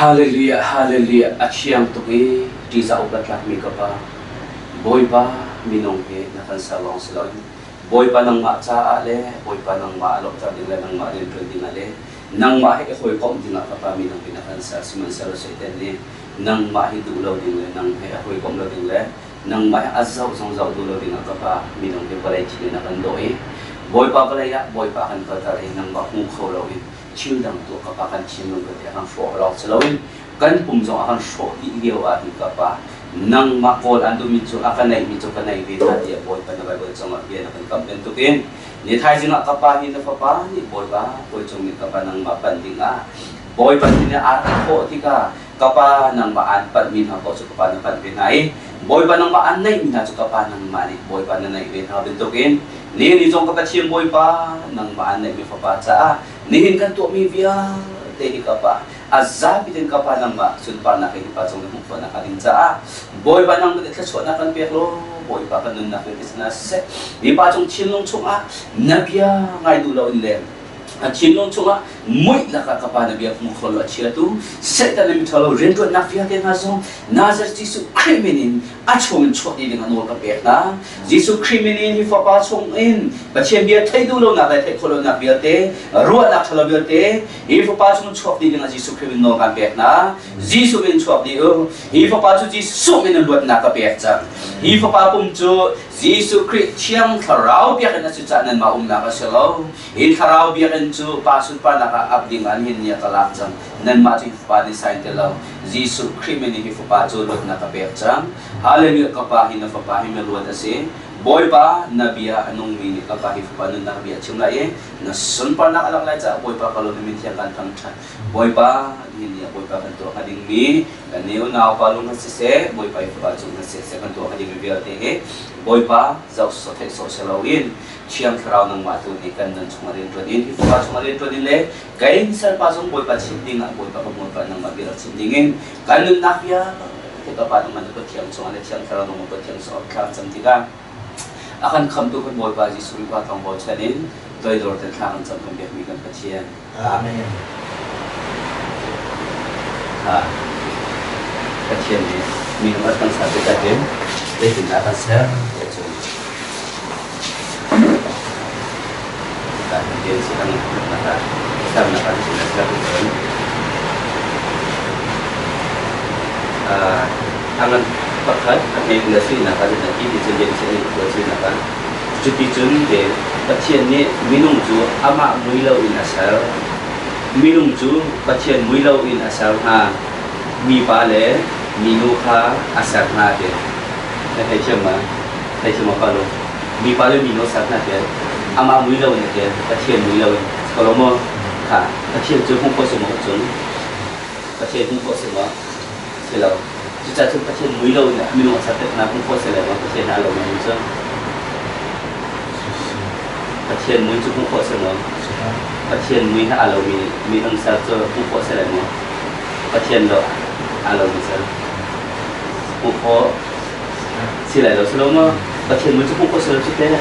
Hallelujah, hallelujah. Achiam tuki tiza ugat lak mi kapa. Boy pa minong he nakan salong salon. Boy pa nang ma cha ale, boy pa nang ma alok ta dingla nang ma rin ding ale. Nang ma he koy kom ding kapa minong pinakan sa siman salo sa iten nang ma hi dulaw ding nang he koy kom lo ding le. Nang ma azaw song zaw dulaw ding kapa minong he balay chi nakan doi. Boy pa balaya, boy pa kan patare nang ma hu kho lo chill dang tu kapakan chinung ke akan fo lok selawin kan pumjong akan fo iiw ahi kapa nang makol andu micu akan naik micu kan naik beta dia boy pada bible jong dia akan kampen tu ken ni thai jinga kapa hi na papa ni boy ba boy jong ni kapa nang mapan dinga boy pandina ati ko tika kapa nang maan pat min ha ko su kapa nang pan pinai boy ba nang maan nai min ha su kapa nang mani boy pa na naik beta bentukin ni jong kapa chiem boy pa nang maan nai mi papa cha nihin kan tu mi via tehi kapa azab itin kapa nang ma sunpar na kay pa jong mo na kading cha boy ba nang det so na kan peklo boy pa kan na kay na se di pa jong chinlong chung a nabia ngai du lo le a chinlong chung a moi la ka kapa nabia mo kholo chia tu se ta le mi thalo ren to na fia ten ha jong nazar jisu criminal a chung chok ni ngang no ka pek na jisu criminal hi fa pa chung in ba chen bia thai du lo na ka thai kholo na bia te ro na thalo bia te hi fa pa chung chok ni ngang jisu criminal no ka pek na jisu min chok ni hi fa pa chu jisu min lot na ka pek cha hi fa pa pum chu jisu kri chiang tharau bia kan su cha nan ma na ka selo in tharau bia kan chu pa su pa na ka abding an hin nia ka lak chang nan ma chi pa ni sign te lo jisu criminal hi fa pa chu lot na ka pek chang hallelujah kapa hi na fa pa hi me lot ase boy pa nabia anong mini kapa hi fa pa nun na bia chum lai na sun pa na alang lai cha boy pa kalo ni thiang kan thang tha boy pa hin nia boy pa kan to kading mi kan neu na pa lu na se boy pa hi fa pa chu na se kan to kading bia te he boy pa zau so the so selawin chiang thrau nang ma tu ni kan nan chumarin to din hi fa chumarin to din le kain sar pa jong boy pa chinding boy pa mo pa nang ma bia chindingin kan nun na bia ke ka pa man ko thiam chong ale chiang thrau nang ko thiam so kham cham tiga akan kam tu kan boy pa ji suri pa thong bo chanin toy dor te thang cham kan bia mi kan pathian amen ha pathian ni mi ma kan sa te ta den để chúng ta phát sáng để chúng ta thực hiện sự năng lực mà ta sao là phải sự năng lực lớn anh phát hết anh em là suy là phải là cái gì sự kiện sẽ được suy là phải chút tí chút để phát triển nhé minum chú ama muy lâu in asal minum chú phát triển muy lâu in asal ha mi pa le minu kha asal ha de thầy chưa mà bao mi bao nhiêu nó sáng nè thế ama mũi lâu này thế ta thiền mũi lâu còn mà cả ta thiền chưa không có sự một chúng ta thiền không có sự mà thế là chúng ta chúng ta thiền mũi lâu này mi nó sáng thế nào không có sự là ta thiền nào lâu mình chưa ta thiền mũi chúng không có sự mà ta thiền mũi hạ lâu mi đang sáng chưa không có sự là mà ta thiền rồi hạ lâu mình chưa không có si lại đó số mà bắt chuyện mới không có số chút thế này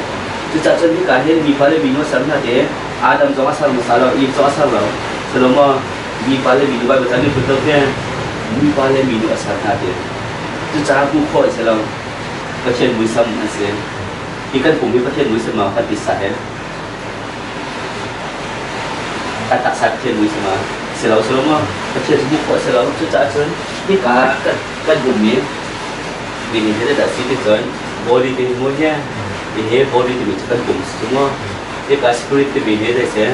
chứ chắc chắn cái hết mi phải mình nó sẵn là thế Adam cho asal masalah Eve cho asal rồi số mà mi phải mình bây giờ chúng tôi thế mi phải mình nó sẵn là thế chứ chắc cũng khó sẽ là bắt chuyện mới sắm anh xem khi cần cùng với bắt chuyện mới sắm mà phải biết sai hết tak sát chuyện mới sắm mà sẽ là số mà bắt chuyện cũng khó sẽ là chứ chắc chắn cái vùng miền vì mình thấy là citizen body thì mua nha thì hết body thì mình cần cùng đúng không cái spirit thì mình hết sẽ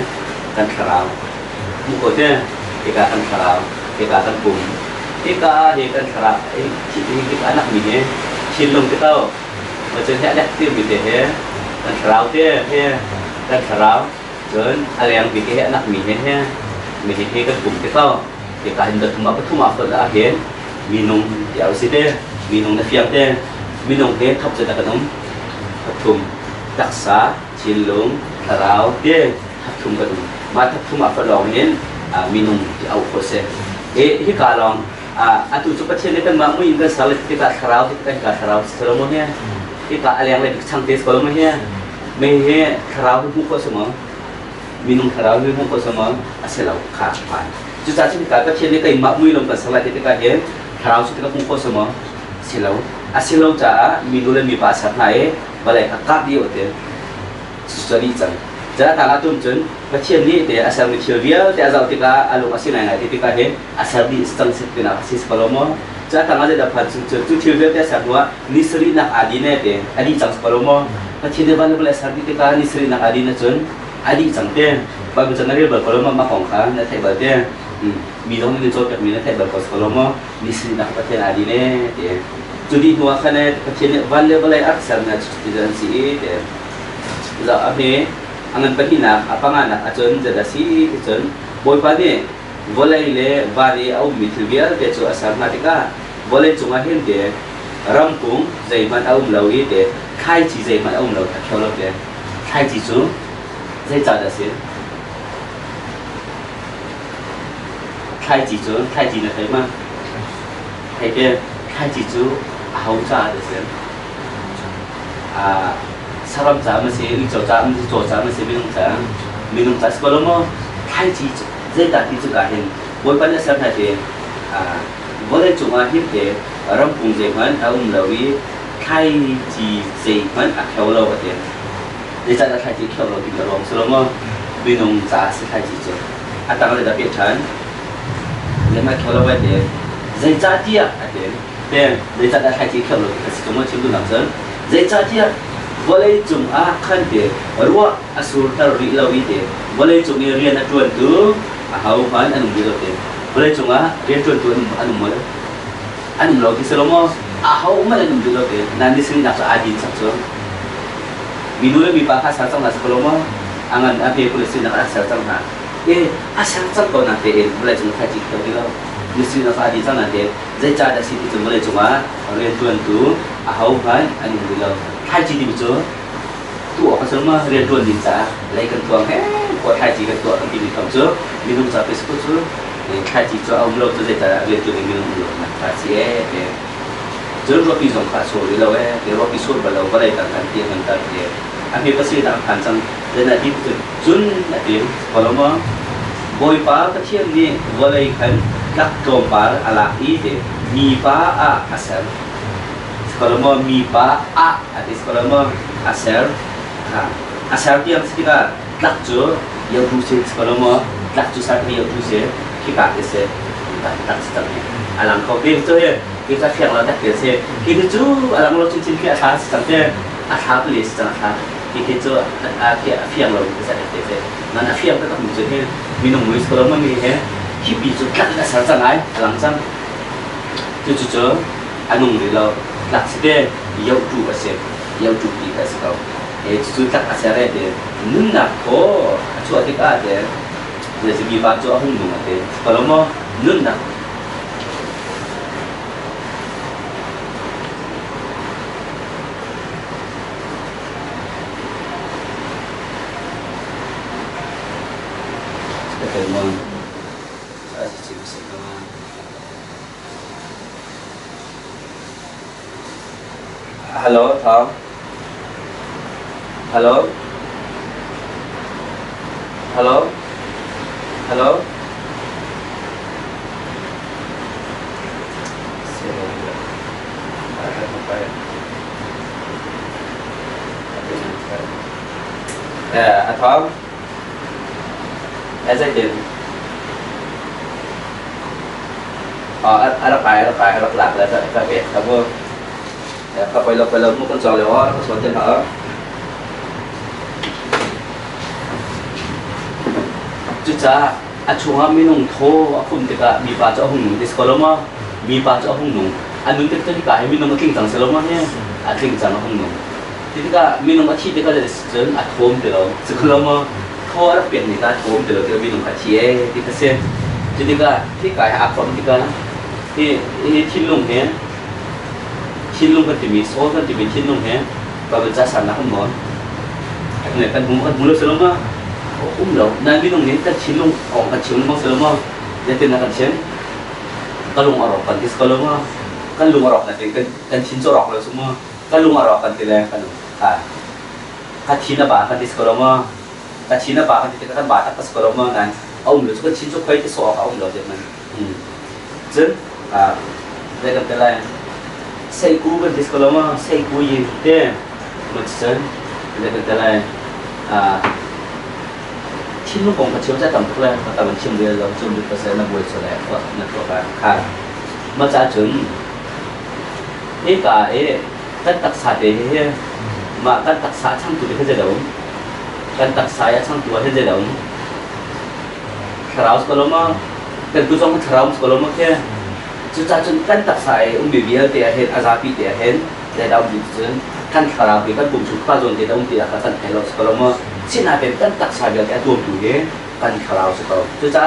cần khảo một cái thế cái cần khảo cái cần cùng cái cần khảo chỉ cái anak mình xin lồng cái tao mà chân hẹn đẹp tiêu mình thế cần khảo thế cần khảo rồi anh em vì cái anak mình thế mình thì cần cùng cái tao cái cần được mà cái thu nhập rồi đã hiện minum giáo sĩ thế minum na fiam te minum te thap se ta kanom thum daksa chilung tharau te thum ka ma thum ma fa long nen minum ti au ko se hi ka long atu chu pa chen kan ma mu in ka salet ti ka tharau ti ka tharau selo ne ti ka aliang le chang te ko mo he me he tharau hu ko se mo minung tharau hui hong ko sama aselau kha pan chu cha chi ka chen ni kai ma mui lom ka sala te ka he tharau chu ka hong ko sama aselau cha minule mi pa sa nai balai ka ka di ote chu ri chang ja ta la tum chun ka chen ni te asal mi theoria te azau te ka alu asinai nai te ka he asal di stang sit pina sis palomo cha ta nga da pha chu theoria te sa wa nisri na adi ne te adi chang palomo ka chen de ban balai sa di te ka nisri na adi na chun adi chẳng tiền bao giờ nó đi bật có mà phòng khá nó thay bật tiền mi đông đi cho các mi nó thay bật có mà mi xin đặt cái adi nè thì chú đi mua cái này cái chuyện văn lên lại ác sản là chỉ là gì thì giờ ở đây anh em bắt đi nào apa ngan nak ajon jadi si ajon boy pade boleh le vari au mitvial de chu asal natika boleh cuma hin de rampung zaiman au mlawi de khai chi zaiman au mlaw ta kholo de khai chi chu zai cha da sin khai chi chu khai chi na thấy mà thấy kia khai chi chu hậu cha da sin 사람 자면서 이쪽 자면서 저 자면서 민ung 자 sekolah mo khai chi zai ta ti chu ka hin boy pa na sa tha de boleh cuma hin de rampung zai man au mlawi khai chi zai man a khau lo ba de zai ta khai chi khau lo ti lo sekolah mo minung za se khai chi chu atang le da pie chan le ma khau lo ba de zai cha ti a de zai ta khai chi khau lo ti se mo chu lu nam san zai cha ti boleh cuma kan de ruah asur terri lawi de boleh cuma rian atuan tu hau kan anu bilo de boleh cuma rian tuan tu anu mal anu lo kiselomo hau mal anu bilo de nanti sini nak adin sakso minule mi pakha sartang na sekolah angan ape polisi nak sartang na asal sartang ko nanti boleh cuma kaji kita bilo mesti nak adin sang nanti zai cha da sini tu boleh cuma rian tuan tu hau kan anu bilo khai chi thì chỗ tụi họ sớm riêng tuần đình giá lấy cần tuồng hết có khai chi cần tuồng thì mình cầm trước mình không sao Facebook trước để khai chi cho ông lâu cho dễ trả riêng tuần mình không được mà khai chi để giữa lúc đi dòng khai số đi lâu để lúc đi số vào lâu có đây tặng tiền tặng tặng để anh biết bác sĩ tặng hàng trăm đây là đi từ chun là tiền còn lúc mà bồi phá cái chuyện này vào đây khẩn các trộm phá là ý để mi phá asal sekolah mo mi pa ada sekolah mo asal asal yang kita tak jo yang tu sekolah mo tak jo saat yang tu kita kese tak sedang alang kau tu ya kita siang lah tak kese kita tu alang lo cincin kita asal sedang asal beli sedang asal kita tu siang lo kita sedang kese mana siang kita muncul minum muis sekolah mo ni hibi tu tak asal sangai alang sang tu anu ni lo tak sedih yau tu di kat sekau tu tak asal de nun nak ko cu atik ada dari segi baju aku nun ada kalau mau nun nak ketemu saya sih Halo, Tom. Halo. Halo. Halo. Tom. Em tin. Ada lạc là phải biết cảm ơn. Kapay lo mo kan sa lewa so ten ha chu cha achunga minung tho aphum te ka mi pa cha hung dis koloma mi pa cha hung nung anun te ka hi minung king tang seloma he a king tang hung nung ti ka minung athi te ka le chen a thom te lo chu koloma tho ra pien ni ka thom te lo te minung athi ti ka se ti ka ti ka a phom ti ka ti thin lung heชิ้นลุงกันจะมีโซ่กันจะมีชิ้นลุงแฮะก็เป็นจ่าสันนะคุณหมอเนี่ยกันผมกันมุลเสลมาเรานั่นพี่ลุงนี้กันชิ้นลุงออกกันชิ้นลุงเสลมาจะเป็นนักเช่นก็ลุงอรอกกันที่สกอลมากันลุงอรอกนั่นเองกันชิ้นจรอกเลยสมมติกันลุงอรอกกันที่แรกกันถ้าชิ้นละบาทกันที่สกอลมา แต่ชิ้นบาทที่กันบาทถ้าสกอลมานั้นเอาหรือก็ชิ้นชุกไปที่สอเอาหรือเด็กมันจึงได้กันแต่ละใส่กูเป็นที่สกอลมาใส่กูยืนเต้มันจึงได้กันแต่ละชิ้นลูกของกระเชียวจะต่ำทุกแรงแต่มันชิ้นเดียวเราจุ่มด้วยกระแสน้ำบวยสลายก็นั่นตัวการขาดมาจากถึงกันตักษาเดียมากันตักษาช่างตัวที่จะเดิมกันตักษาช่างตัวที่จะเดิมคราวสกอลมากันตัวจงคราวสกอลมาแค่จุดจนกันตักษาบิบิเอเตียเห็นอาซาปีเตียเห็นแต่ดาวดิบจนกันคราวกันปุ่มชุดฟ้าจนเตียดาวเตียกันเฮลสกอลมาสิ่งนั้นเป็นกันตักษาเดียวกันตัวตัวเองกันคราวสกอลจุดจ้า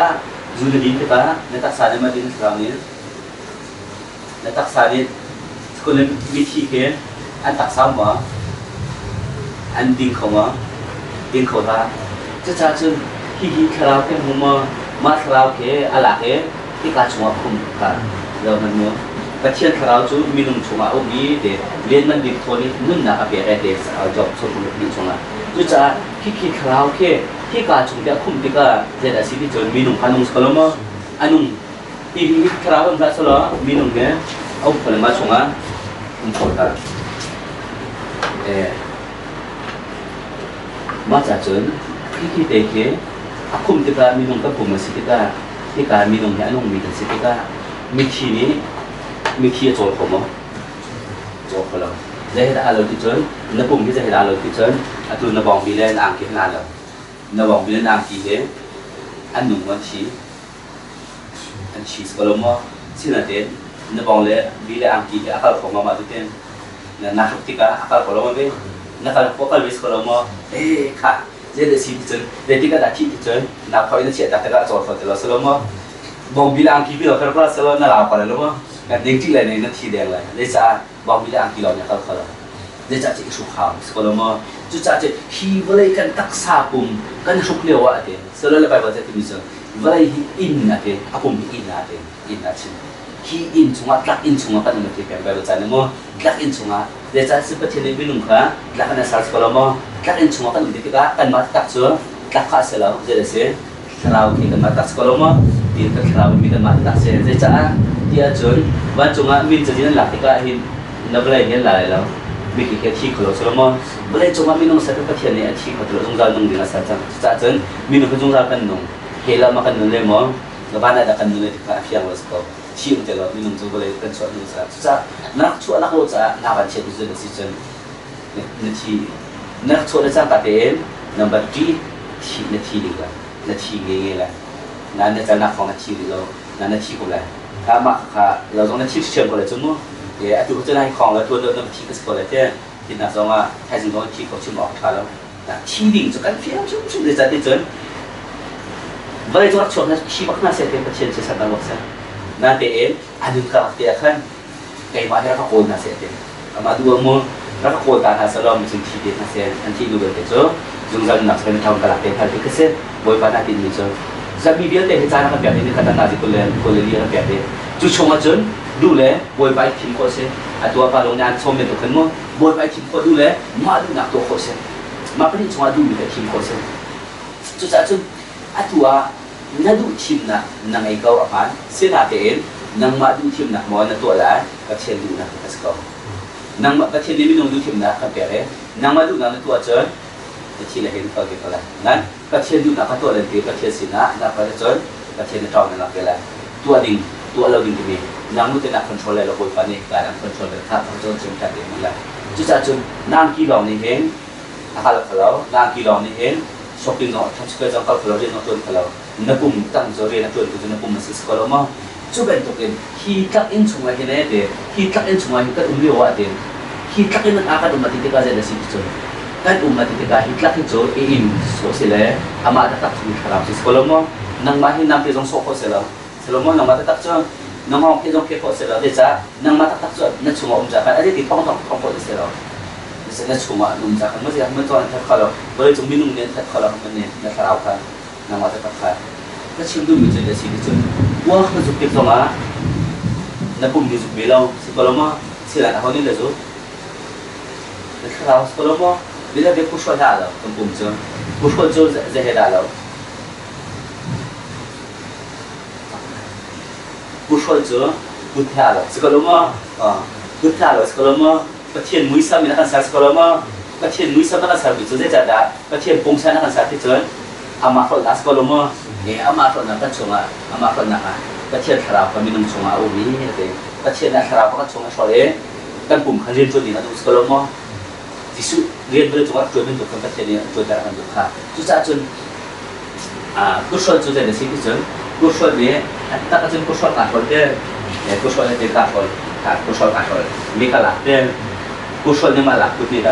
จุดดีที่ป้าในตักษาเนี่ยมาดินคราวนี้ในตักษาเนี่ยสกุลวิธีแค่อันตักษามาอันดิ้งเขาท่าจุดจ้าจุดที่คราวแค่หัวมาคราวแค่อะไรแค่ที่การช่วยคุมกันเรามันมั้งกระเทียนคราวจุดมีนุ่มช่วยอุ้มีเด็กเรียนมันดิบทนี้นุ่นนะครับเบียร์เด็กเอาจบสมบูรณ์ดีช่วยจุดจ้าที่คราวแค่ที่การช่วยคุมที่ก็จะได้สิ่งที่จนมีนุ่มพันนุ่มสกุลมาอันนุ่มที่คราวมันรักสละมีนุ่มเนี่ยเอาผลไม้ช่วยคุมกันมาจากจนที่เด็กคุมที่ก็มีนุ่มกับผมมาสิที่ก็ที่การมีนุ่มเนี่ยนุ่มมีแต่สิที่ก็มีทีนี้มีทีโจทย์ผมมั้งโจทย์ของเราได้ให้เราที่จนนับปุ่มที่จะให้เราที่จนตัวนับวงบิเลนอ่างกี่ขนาดเรานับวงบิเลนอ่างกี่เห็นอันนุ่มวันชีอันชีสก็ลงมาสิ่งนั้นเด่นนับวงเลยบิเลนอ่างกี่อาการของมาดูเด่นนักที่ก็อาการของเราไม่นักการพวกเราวิสก็ลงมาค่ะเดี๋ยวสิ่งที่จนเดี๋ยวที่ก็ได้ที่จนนับพอยิ่งเสียแต่ก็โจทย์ของเราสลงมาบองบิเลนอ่างกี่เราเราสลงนั่นเราคนละลงมากันเด็กที่เลยในนาทีเดียวเลยเดี๋ยวจะบองบิเลนอ่างกี่เราเนี่ยเขาเดี๋ยวจะจิสุขาวสกุลมาจุดจะฮีวเลยกันตักษาปุ่มกันชุกเลี้ยวอะไรสรุปเลยไปว่าจะที่มีส่วนวเลยอินอะไรอาปุ่มอินอะไรอินอะไรฮีอินชงอ่ะตักอินชงอ่ะกันมันที่เป็นไปว่าจะเนี่ยมั้งตักอินชงอ่ะเดี๋ยวจะสิบเปอร์เซ็นต์บินุงค่ะตักกันสารสกุลมาตักอินชงอ่ะกันมันที่กันมาตักชัวตักข้าเสร็จแล้วเดี๋ยวเสียคราวที่กันมาตักสกุลมาที่กันคราวมีกันมาตักเสร็จเดี๋ยวจะที่อาจารย์วันชงอ่ะมีจะจีนหลักที่ก็เห็นนับเลยเห็นหลายแล้วมีกี่ที่เขาสลมบเลยจงมามีน้องสัตว์ประเทศนี้ที่เขาตัวจงใจน้องดีนะสัตว์จัดจนมีน้องจงใจกันน้องเฮลามากันน้องเลยมั้งแล้วบ้านนั้นกันน้องเลยที่เขาเพียงว่าสกอที่มันจะเรามีน้องจงเลยกันชวนน้องสัตว์จัดนักชวนนักโหจะนักบัญชีดูจะสิจนนาทีนักชวนจะตัดเองนับบัญชีที่นาทีดีกว่านาทีเงี้ยแหละนั่นจะนักของนาทีดีเรานั่นนาทีกูแหละถ้ามาค่ะเราต้องนาทีเชื่อมกันเลยจนมั้งเดี๋ยวตัวจะได้ของแล้วตัวเดิมที่ก็สกอเลยที่น่าจะว่าให้สิ่งที่ที่เขาชิมออกทานแล้วนะที่ดิ่งจะกันเพียงชุ่มเลยจะได้จนวันนี้จะรับชมนะชีบักน่าเสียเต็มประเทศจะสั่งกันหมดซะนั่นเองอันนึงก็เดียวกันไอ้มาที่เราโคนน่าเสียเต็มมาดูว่ามั้งเราโคนการหาสลอมจึงที่เด็ดน่าเสียอันที่ดูเป็นเจ้าจึงจะนับเป็นทำกระดาษเป็นพันธุ์ที่เกษตรบริการที่มีเจ้าจะมีเบี้ยเต็มที่จานกันแบบนี้ขนาดนั้นที่คนเรียนเรียนแบบนี้จุดชงมาจนดูแลบอยไปทีมโคเซตัวปลาลงงานชมเป็นตัวขึ้นมั้งบอยไปทีมโคดูแลมาดูนักตัวโคเซมาเป็นชงมาดูอยู่ในทีมโคเซจุดจุดตัวนั่นดูทีมนะนั่งไอ้เก้าผ่านเส้นหน้าเต็นนั่งมาดูทีมนะมอนั่นตัวละก็เชียร์ดูนะก็สกอนั่งมาก็เชียร์นี่ไม่ลงดูทีมนะก็เปลี่ยนเลยนั่งมาดูนั่นตัวเจอจะชี้เลยเห็นเขาเกี่ยวกับอะไรนั่นก็เชียร์ดูนะก็ตัวเล่นเกี่ยวกับเชียร์สินะนั่นก็เจอก็เชียร์ในจอนั่นละเกี่ยวกับตัวดิ่งตัวเราดิ่งที่มีนั่งรู้จะนักคอนโทรลเลยเราบริการในการคอนโทรลเลยครับจนจนจัดเองมันเลยจุดจัดจนนั่งกี่หลอนี่เองอาคาร์ลเรานั่งกี่หลอนี่เองช้อปปิ้งเนาะทำสเกจจังเขาเราเรียนนักตัวเรานักปุ่มตั้งโจเรียนนักตัวคือนักปุ่มมันสิสกอลมาจุดเป็นตัวเองที่ตักอินชงอะไรเนี่ยเด็กที่ตักอินชงอะไรก็อุ้มเลี้ยวอ่ะเด็กที่ตักอินมันอาการอุ้มมาติดกันจะได้สิจุดกันอุ้มมาติดกันที่ตักอินโจอินโซเซเลอามาตักที่ขลับสิสกอลมานั่งมาที่น้ำที่จงโซโคเซลเซลมานั่งมาตักจนน้องที่ต้องเก็บโคเซลเดี๋ยวจะนั่งมาตักจนนั่งชงอุ้มจากกันอะไรที่ต้องโคเซลนั่งชงอุ้มจากกันเมื่อไหร่เมื่อตอนทักเขาเราบริจงมีนุ่มเนี่ยทักเขาเรามันเนี่ยนักข่าวกันนั่งมาตักเขาแล้วชิมดูมีใจจะสิ่งที่จนว่าเขาจุกเก็บตรงนั้นนับปุ่มที่จุกเบลล์สกอลมาเสียหลักเขาเนี่ยเลยจุกนักข่าวสกอลมาเดี๋ยวจะเด็กผู้ช่วยหาเราตรงปุ่มจน不说就这些大楼，不说就不跳了，是个了吗？啊，不跳了，是个了吗？ประเทศมุ้ยซ้ำมีนักศึกษาสกอลมาประเทศมุ้ยซ้ำนักศึกษาวิจัยจัดได้ประเทศปงชานักศึกษาที่เจออามาคนนักสกอลมาเนี่ยอามาคนนักกันชงอ่ะอามาคนนักประเทศทาราวก็มีน้ำชงอ่ะโอ้มีเลยประเทศนักทาราวก็ชงอ่ะชอเลยกันปุ่มเขาเรียนจนนี่นะดูสกอลมาที่สุดเรียนไปเลยจังหวัดจนเป็นตัวคนประเทศนี้จนแต่ละคนตัวค่ะจุดจ้าจนกุศลจุดแต่ละสิ่งที่เจอกุศลเนี่ยถ้าก็จนกุศลการคนเดียวเนี่ยกุศลเป็นการคนกุศลการคนมีกระหลักเดียวกุศลเนี่ยมาหลักกุศล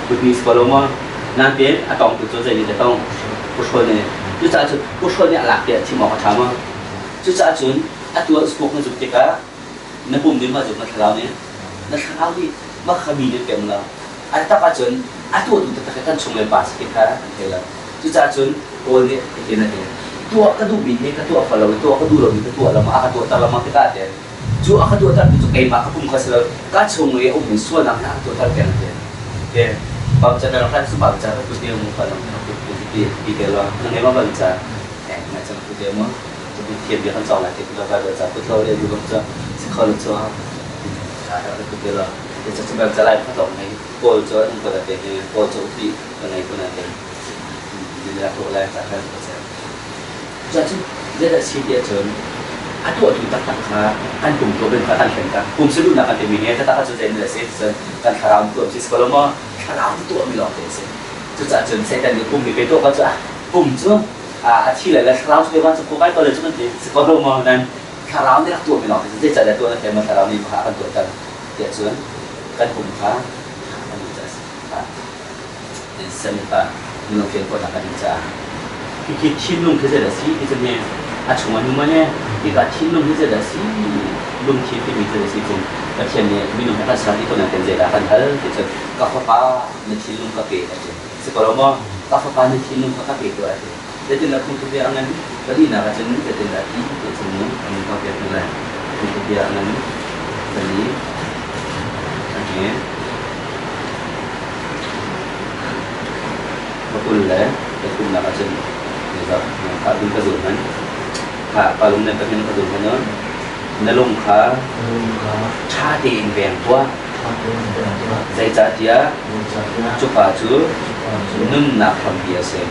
กุศลสกอลมานั่นเป็นอาตองตัวจุดใจนี่จะต้องกุศลเนี่ยจุดจ้าจนกุศลเนี่ยหลักเนี่ยที่หมอเขาทำว่าจุดจ้าจนตัวสกุลมันจุดเด็กอะในปุ่มนี้มาจุดนักข่าวเนี่ยนักข่าวที่มาขมีเนี่ยเต็มแล้วถ้าปัจจุบันตัวตัวแต่กันชงเลยบาสเกตค่ะเห็นแล้วจุดจ้าจนโอ้เนี่ยเห็นอะไรตัวก็ดูบินเนี่ยก็ตัวฝรั่งตัวก็ดูเราบินตัวเรามาตัวตาเรามาที่กาเดียจูอาตัวตาจุดไอ้มาก็ปุ่มเขาเสร็จก็ชงเลยโอ้เป็นส่วนนั้นนะตัวตาเปลี่ยนเดียเดี๋ยวบางจันทร์เราท่านสุภาพจันทร์ก็ตัวเดียวมุ่งฝรั่งตัวดีเกล้านั่นเองว่าบางจันทร์แม่จันทร์ตัวเดียวมั้งจะเป็นเทียบเดียวกันสองหลายเทียบเราก็จะพูดเราเรียนอยู่กับจะสิเขาเลยจ้าตัวเดียวเราจะจะแบบจะไล่เขาต่อในโกลจ้าต้องเปิดเป็นโกลจ้าที่อะไรคนนั้นเป็นนี่แหละตัวแรกจากนั้นจะที่ได้ชี้เดียจนตัวถูกตัดตัดขาอันกลุ่มตัวเป็นขาตันแข็งกันกลุ่มสรุปนักการเตมีเนี่ยถ้าตัดจุดเด่นเลยเสียจนการขารามตัวที่สกอลมาขารามตัวมีหลอดเด่นเสียจุดจะจนเสียแต่ในกลุ่มมีเป็นตัวก็จะกลุ่มจ้าที่หลายๆขารามจะเป็นว่าจะคู่ใกล้ตัวเลยจุดนั้นสกอลมานั้นขารามเนี่ยตัวมีหลอดเด่นได้จัดแต่ตัวนั้นแต่มาขารามนี่ขาอันตัวกันเดียจนการกลุ่มขาอันนี้จะเป็นเส้นขามีลงเพียงคนนักการจะที่ชิ้นลงคือจะสีที่จะเนี่ยชงวันนู้นเนี่ยอีกชิ้นลงที่จะสีลงชิ้นที่มีจะสีจริงแต่เช่นเนี่ยมีลงให้สาธิตตัวนั้นเป็นเจดาคันเธอที่จะกาแฟป้าในชิ้นลงกาแฟอะไรสกอร์มอกาแฟป้าในชิ้นลงกาแฟตัวอะไรแต่ที่เราคุยตัวอย่างนั้นก็ดีนะก็จะนึกถึงอะไรที่จะนึกอันนี้กาแฟเป็นอะไรคุยตัวอย่างนั้นตอนนี้อันนี้ก็คุณเลยแต่คุณน่าจะนะครับการดึงกระสุนนั้นขาปลาลมเนี่ยเป็นกระสุนมันเนาะในลมขาชาตีอินแบงตัวใจจัดเดียจุกาจูนึ่งนักทำเบียร์เซน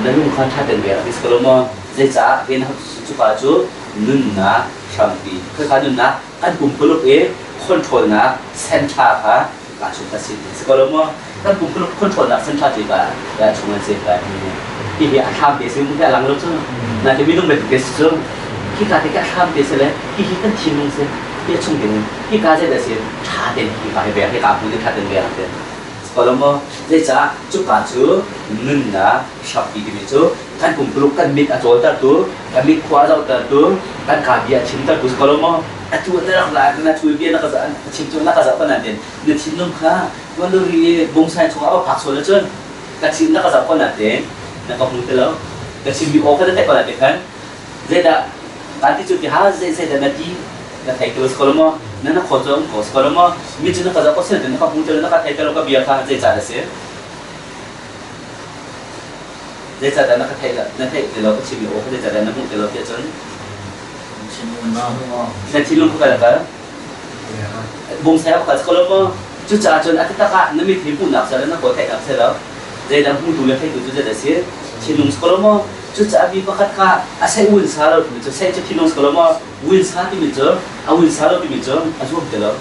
ในลมขาชาตีอินแบงที่สกลมาใจจัดเป็นจุกาจูนึ่งนักทำบีคือการนึ่งนักอันกลุ่มพลุเอคอนโทรลนักเซนทาค่ะการชุมทัศน์สกลมาอันกลุ่มพลุคอนโทรลนักเซนทาจีกาและชุมทัศน์กันที่ที่ทำเบียร์ซึ่งมันแค่หลังรถซึ่งน่าจะไม่ต้องเป็นเบียร์ซึ่งที่การที่แค่ทำเบียร์เลยที่ที่ต้องชิมลงเสียที่ชงกินที่การจะได้เสียชาเด่นที่การให้เบียร์ให้การพูดที่ชาเด่นเบียร์เด่นก็แล้วมั้งได้จ้าจุกการจูนึ่งนะชอบดีที่มีจูการกลุ่มปลุกกันมิดอัจฉริยะตัวการมิดขวาเราตัวการการเบียร์ชิมตัวก็แล้วมั้งอัจฉริยะหลักๆนะช่วยเบียร์นักการชิมตัวนักการคนนั้นเด่นเดี๋ยวชิมลงค่ะวันเรียบงไซชงเอาผักสดเลยจนการชิมนักการคนนั้นเด่นนักการพูดแล้วแต่ชิมบีโอก็ได้คนนั้นเด่นกันเจด้าการที่จุดที่หาเจด้านาทีนักไทยตัวสกอลมานั่นนักข้อจงข้อสกอลมามีจุดนักการก็เสียแต่นักพูดแล้วนักไทยตัวก็เบียร์ค่ะเจด้าเสียเจด้านักไทยเราก็ชิมบีโอก็เจด้านักพูดเราเพียรจนชิมมันน้อยนั่นชิมลงก็ได้กันบงแซวกับสกอลมาจุดจ่าจนอาทิตย์ตะการนั่นมีทีมผู้หนักเสร็จแล้วนักข้อไทยนักเสร็จแล้วเจด้าพูดดูแลให้ตัวจุดเจด้าเสียชิมลงสกอลมาจุดจะมีประคัตค่ะอาศัยวินสาเราที่มีจะใช้จะที่น้องสกอลมาวินสาที่มีจะวินสาเราที่มีจะอาช่วงเดียว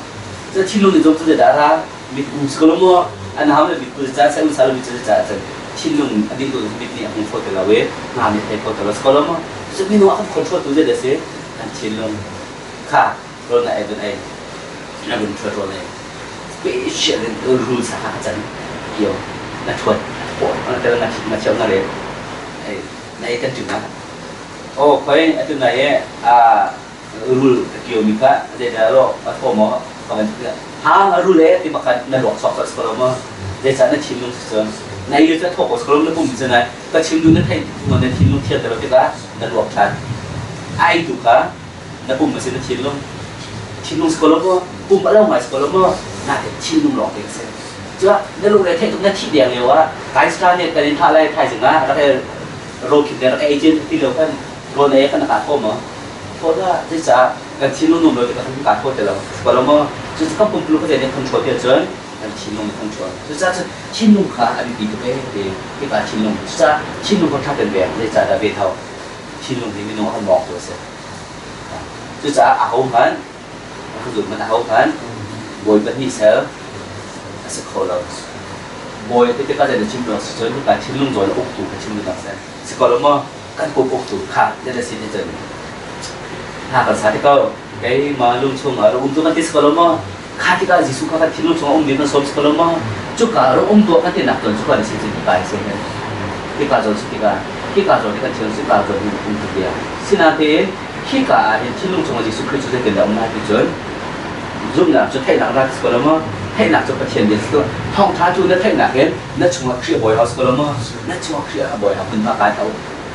จะที่น้องนี่จงจะได้รามีสกอลมาอันนั้นเรามีจะใช้วินสาเรามีจะจะที่น้องอันนี้ตัวมีนี่อันนี้โฟกัสเราเว้ยงานนี้ให้โฟกัสเราสกอลมาจะมีน้องอันคอนโทรลตัวจะได้เสียอันที่น้องค่ะโรนไอ้เป็นไอ้นักบุญช่วยโรนไอ้สเปเชียลรูลสหจันเกี่ยวนักช่วยโอ้แต่ละนักเชี่ยวนั่นเลยในกันจุดนะโอ้เคยจุดไหนรูลเกี่ยวมีค่ะเดี๋ยวเราอัดข้อมูลฟังกันทุกอย่างหารูลเล่ที่มากันในหลวงสอบสกอลมาเดี๋ยวจะนั่งชิมลงส่วนในยุทธทอกสกอลมาปุ่มจะไหนก็ชิมดูนั่นให้มันในชิมลงเทียบแต่เราที่ละในหลวงทันไอ้ถูกค่ะในปุ่มมันจะนั่งชิมลงสกอลมาปุ่มอะไรมาสกอลมาน่าจะชิมลงหลอกเองเสีย จ้าในลูกเลยเทตุกนั้นที่เดียงเลยว่าไกด์สตาร์เนี่ยการท่าอะไรไทยสิงห์แล้วก็โรคิดเนี่ยแล้วก็เอเจนต์ที่เราเป็นโรนเอกันนักการโทษมั้งโทษว่าที่จะการชิ้นนุ่มๆเราจะการการโทษแต่เราพอเรามาจุดที่เขาปุ่มปลุกก็จะเนี่ยคอนโทรลเดียวจนการชิ้นนุ่มคอนโทรลจุดจะชิ้นนุ่มขาอันนี้ดีตัวเองที่การชิ้นนุ่มจุดจะชิ้นนุ่มเขาทับเป็นแบบที่จะได้เบาชิ้นนุ่มที่มีน้องเขาบอกตัวเสียจุดจะเอาหันเขาดูมันเอาหันบอยเป็นที่เสือสกอลบอยที่ก็จะได้ชิ้นนุ่มส่วนที่การชิ้นนุ่มโดนอกถูกกับชิ้นนุ่มเสียสกอลมาการปลุกอกถูกขาดได้สิ่งที่เจอถ้าภาษาที่ก็ไอ้มาลุงชงเราตัวกันที่สกอลมาข้าที่ก็จิสุข้าที่ลุงชงดีกันสมสกอลมาจุกเราตัวกันที่นักตนจุกอะไรสิ่งที่ไปเสียที่การจนสุดที่การจนที่การเชื่อสิ่งการจนที่คุ้มทุกอย่างสิ่งนั้นที่การเห็นที่ลุงชงจิสุคริสต์จะเป็นดาวนาที่จนรุ่งหลังจะให้หนักรักสกอลมาให้หนักจะประเทศเดียวก็ท้องท้าจูนั่นให้หนักเห็นนั่นชงว่าเครียดบ่อยเอาสกอลมานั่นชงว่าเครียดบ่อยเอาคุณมาการเอา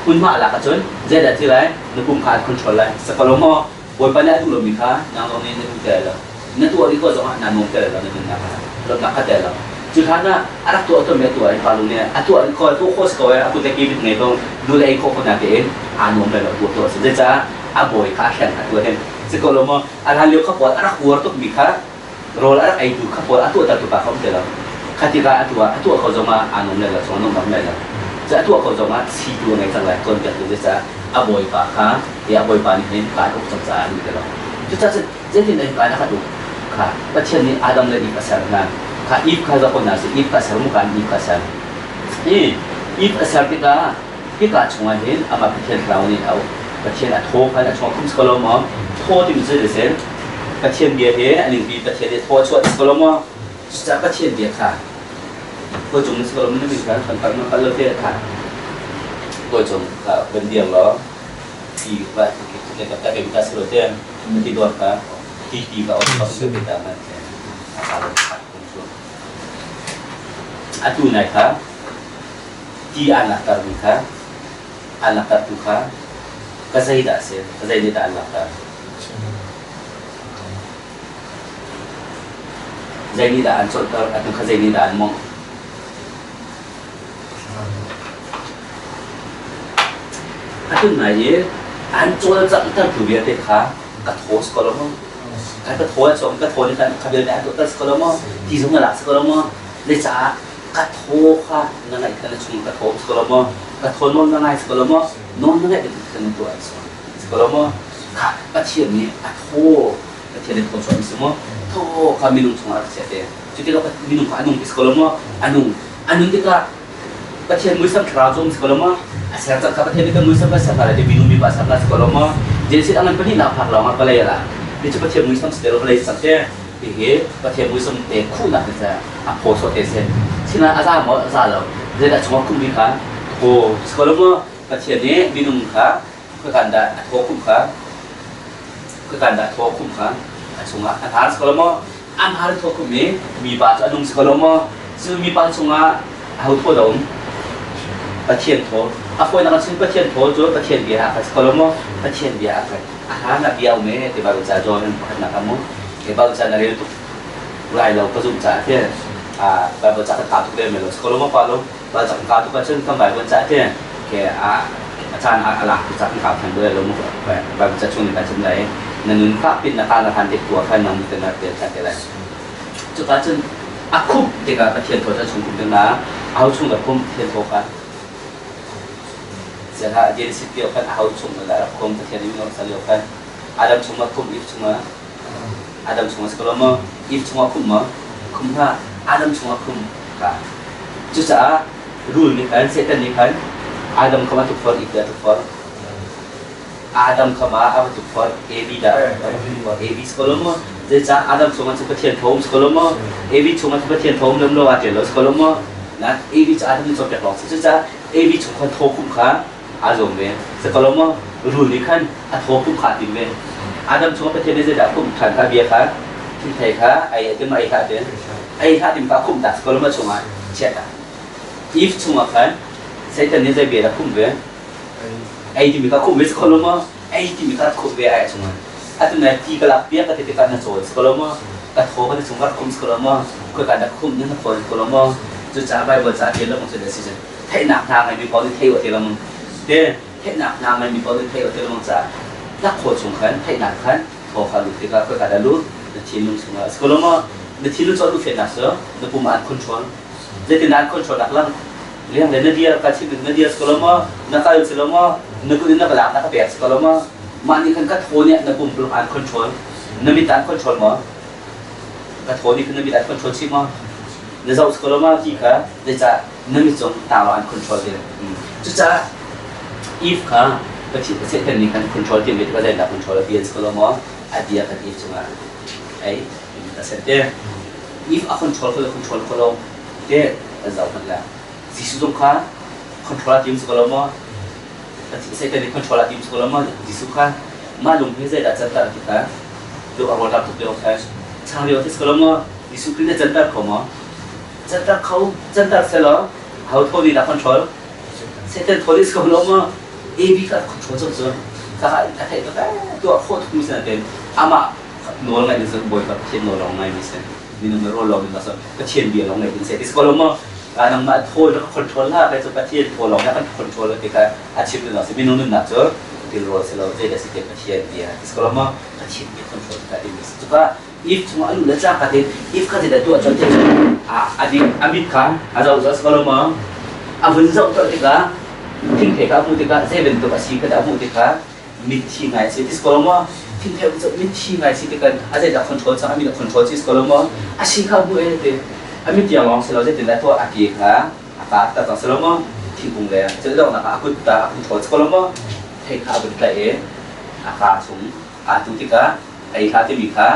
คุณมาหลักจนเจได้ที่ไรนึกกุมขาดคอนโทรลเลยสกอลมาบอยไปแล้วตัวเรามีค่านางตรงนี้นึกแต่ละนั่นตัวนี้ก็จะว่านางมองแต่ละนึกหนักเราหนักแต่ละจุดท้ายน่ะอะไรตัวเมียตัวไอ้ฟาลุงเนี่ยตัวคอยตัวโคสกอยตัวตะกี้เป็นไงต้องดูแลคนคนนั้นเองมองแต่ละตัวสุดท้ายจะบอยขาแข็งตัวเองสกอลมาอะไรเลี้ยวขับว่าอะไรหัวตัวมีค่ารออะไรไอ้ดูขับว่าตัวตัวเขาแต่ละคติกาตัวเขาจะมามองแต่ละสองน้องแบบนี้ละจะตัวเขาจะมาชี้ตัวในจังไรคนแบบนี้จะบอยปากค่ะบอยปานี่เห็นการอกจังจานนี่ตลอดจุดจะที่ในการนะครับดูค่ะประเทศนี้อาดัมเลยอีกภาษาหนึ่งค่ะอีฟข้าจะคนนั้นสิอีฟภาษามุกันอีฟภาษาอีฟภาษาที่การช่วยเห็นมาประเทศเรานี่เอาประเทศโทกันช่วยคุ้มสกอลมอโทที่มันจะได้เสร็จประเทศเบียร์เฮอันนี้มีประเทศโทช่วยสกอลมอจะประเทศเบียร์ค่ะก็จงสกอลมอนี่มีการทำการมันก็เลิกเทศค่ะก็จงเป็นเดียงล้อที่ว่าในกับการเป็นการสโลเทียนที่ตัวค่ะที่ดีก็เอาเข้าไปเป็นตามนั้นอาการขาดคุณช่วงtu naik ha, di anak kami ha, anak tu ha, kasih dah sih, kasih dia tak anak ha. Jadi dah ansur atau kasih dia dah mong. Tu naik, ansur tak tu biar dek ha, kat hos kalau mong, kat hos so kat hos ni kan kabil dah tu tas kalau mong, di semua lah kalau mong, leca kat hos ha, nangai kan cuma kat hos kalau mong, kat hos non nangai kalau mong, non nangai itu kan tu ansur. Kalau mong, kat cian ni kat hos, kat cian ni pun so semua. To kami minum semua arsete. Jadi kalau minum anung sekolah mah anung kita pasien musim kerajaan sekolah mah asal tak pasien kita musim bahasa kalau dia minum di bahasa sekolah mah jadi si angan pergi nak par lama pelai lah. Dia cepat pasien musim setelah pelai sampai pasien musim ku nak kita apa so tesen. Sina asal mau asal lo. Jadi tak cuma kum bika. Oh sekolah mah pasien ni minum ka kekanda kum ka kekanda kum ka. Sunga atas sekolah mah amhar tu kami mibat anung sekolah mah tu mibat sunga hau tu dong pasien tu apa yang nak sini pasien tu tu pasien biar apa sekolah mah pasien biar apa nak biar me di baru saja orang nak kamu di baru saja dari itu mulai lo kesum saja baru saja katu dia melo sekolah mah kalau baru saja katu pasien kembali baru saja keอาจารย์อะไรจากข่าวทางด้วยลงบางจะช่วงในการจำได้นั่นพระปิณฑาทานเด็กตัวใครนำเป็นนักเรียนจากอะไรจุดนั้นจึงอาคุมเด็กประเทศโทจะชงคุมเป็นน้าเอาชงกับคุมเทียนโทกันเสียท่าเย็นสิบเดียวกันเอาชงแล้วคุมประเทศนี้เราเสียกันอาดัมชงมาคุมอีฟชงมาอาดัมชงมาสกุลมาอีฟชงมาคุมมาคุมว่าอาดัมชงมาคุมกันจุดจะรูลนี้กันเซตันนี้กันAdam kama tukfar ida tukfar Adam kama apa tukfar AB dah AB sekolah mah jadi Adam cuma cepat tian thom sekolah mah AB cuma cepat tian thom lem lo aja lo sekolah mah nah AB Adam ni cepat loh jadi AB cuma thokum kah azom be sekolah mah rule ni kan thokum kah tim be Adam cuma cepat tian jadi kum kan kah biar kahที่ไทยค่ะไอ้ที่มาไอ้ท่าเด่นไอ้ท่าที่มาคุมดักก็รู้มาชงอ่ะเช็ดอ่ะ if ชงอ่ะค่ะใช้แต่เนี่ยจะเบียดคุมเว้ยไอ้ที่มีการคุมเว้ยสกอลมาไอ้ที่มีการคุมเว้ยไอ้ชงอ่ะถ้าตัวไหนที่กระลับเบี้ยก็ติดกันนะโซ่สกอลมา กระโถก็จะสมกัดคุมสกลมอคุยกันดักคุมยังกระโถสกลมอจะจ่าใบบนจ่าเทียนแล้วมันจะได้สิจะให้หนักทางไม่มีพอที่เที่ยวเทียนมึงเด้ให้หนักทางไม่มีพอที่เที่ยวเทียนมึงจ่านักโคชงขันให้หนักขันโถขันลุกที่ก็คุยกันดักลุจะทีลุงสมสกลมอจะทีลุงจอดลุกเฟียนัสเซอร์จะปุ่มอัดคอนโทรลจะติดอัดคอนโทรลดักลังเรื่องเดียร์การที่เป็นเดียร์สกลมอนักการสกลมอนักกุนนักหลักนักเปียสกลมอมานี่คันกัดโถเนี่ยนักปุ่มปุ่มอัดคอนโทรลนักมีอัดคอนโทรลมั้งกัดโถนี่คือนักมีอัดคอนโทรลใช่มั้งในเจ้าสกลมอที่ค่ะในจะนักมีจงตามอัดคอนโทรลเลยจุดจ้าอีฟค่ะก็ที่เซตเป็นนี่คันคอนโทรลที่มีก็ได้นักคอนโทรลเบียสกลมออัดเดียกันอีฟจังอ่ะไอ้แต่เซตเดียอีฟอัดคอนโทรลก็เลยคอนโทรลก็ลงเดียเจ้าคนละที่สุดตรงค่ะคอนโทรลทีมสกลมอใช้เป็นคอนโทรลทีมสกลมอที่สุดค่ะมาลงให้ใจดัดจันทร์ที่ค่ะดูอารมณ์รับทุกเรื่องค่ะทางเดียวที่สกลมอที่สุดคือจันทร์เขามั้งจันทร์เขาจันทร์เสร็จแล้วเขาโทรดีดับคอนโทรลใช้เป็นโทรดีสกลมอเอบีก็คอนโทรลจบๆค่ะอะไรก็ได้ตัวโคตรมีเสน่ห์อามาโน้ตไงดิฉันบ่อยกับเช่นโน้ตลงไงดิฉันนี่นึกว่าโน้ตลงดิฉันก็เช่นเบียร์ลงไงดิฉันที่สกลมอการนำมาโทรแล้วก็คอนโทรลล่าไปจนประเทศโทรลงแล้วก็คอนโทรลแล้วก็อาชีพนึงเราสิไม่นู้นนั่นเจอที่เราเสร็จแล้วจะได้สิ่งที่ประเทศเดียร์สกลมาประเทศเดียร์คอนโทรลกันดีสุดก็อีฟช่วงอายุเล็กจ้ากันดีอีฟก็จะได้ตัวจนที่อดีตอเมริกาอาจจะสกลมาวันนี้เราตัวที่ก็ทิ้งเหตุการณ์มุติก็เซเว่นตัวก็สิ่งที่มุติก็มิดที่ไงสิที่สกลมาทิ้งเหตุการณ์มิดที่ไงสิที่กันอาจจะคอนโทรลจากอเมริกาคอนโทรลที่สกลมาอาชีพเขาบุเอเดอเมริกาลองเสร็จแล้วจะติดตัวอากีค่ะอากาศแต่ตอนเสร็จแล้วมั้งที่กรุงเลยจะต้องนะคะคุณตาคุณโทษสกลมั้งให้ข้าวบนไก่อากาศสูงตุติกาไอ้ข้าที่มีข้า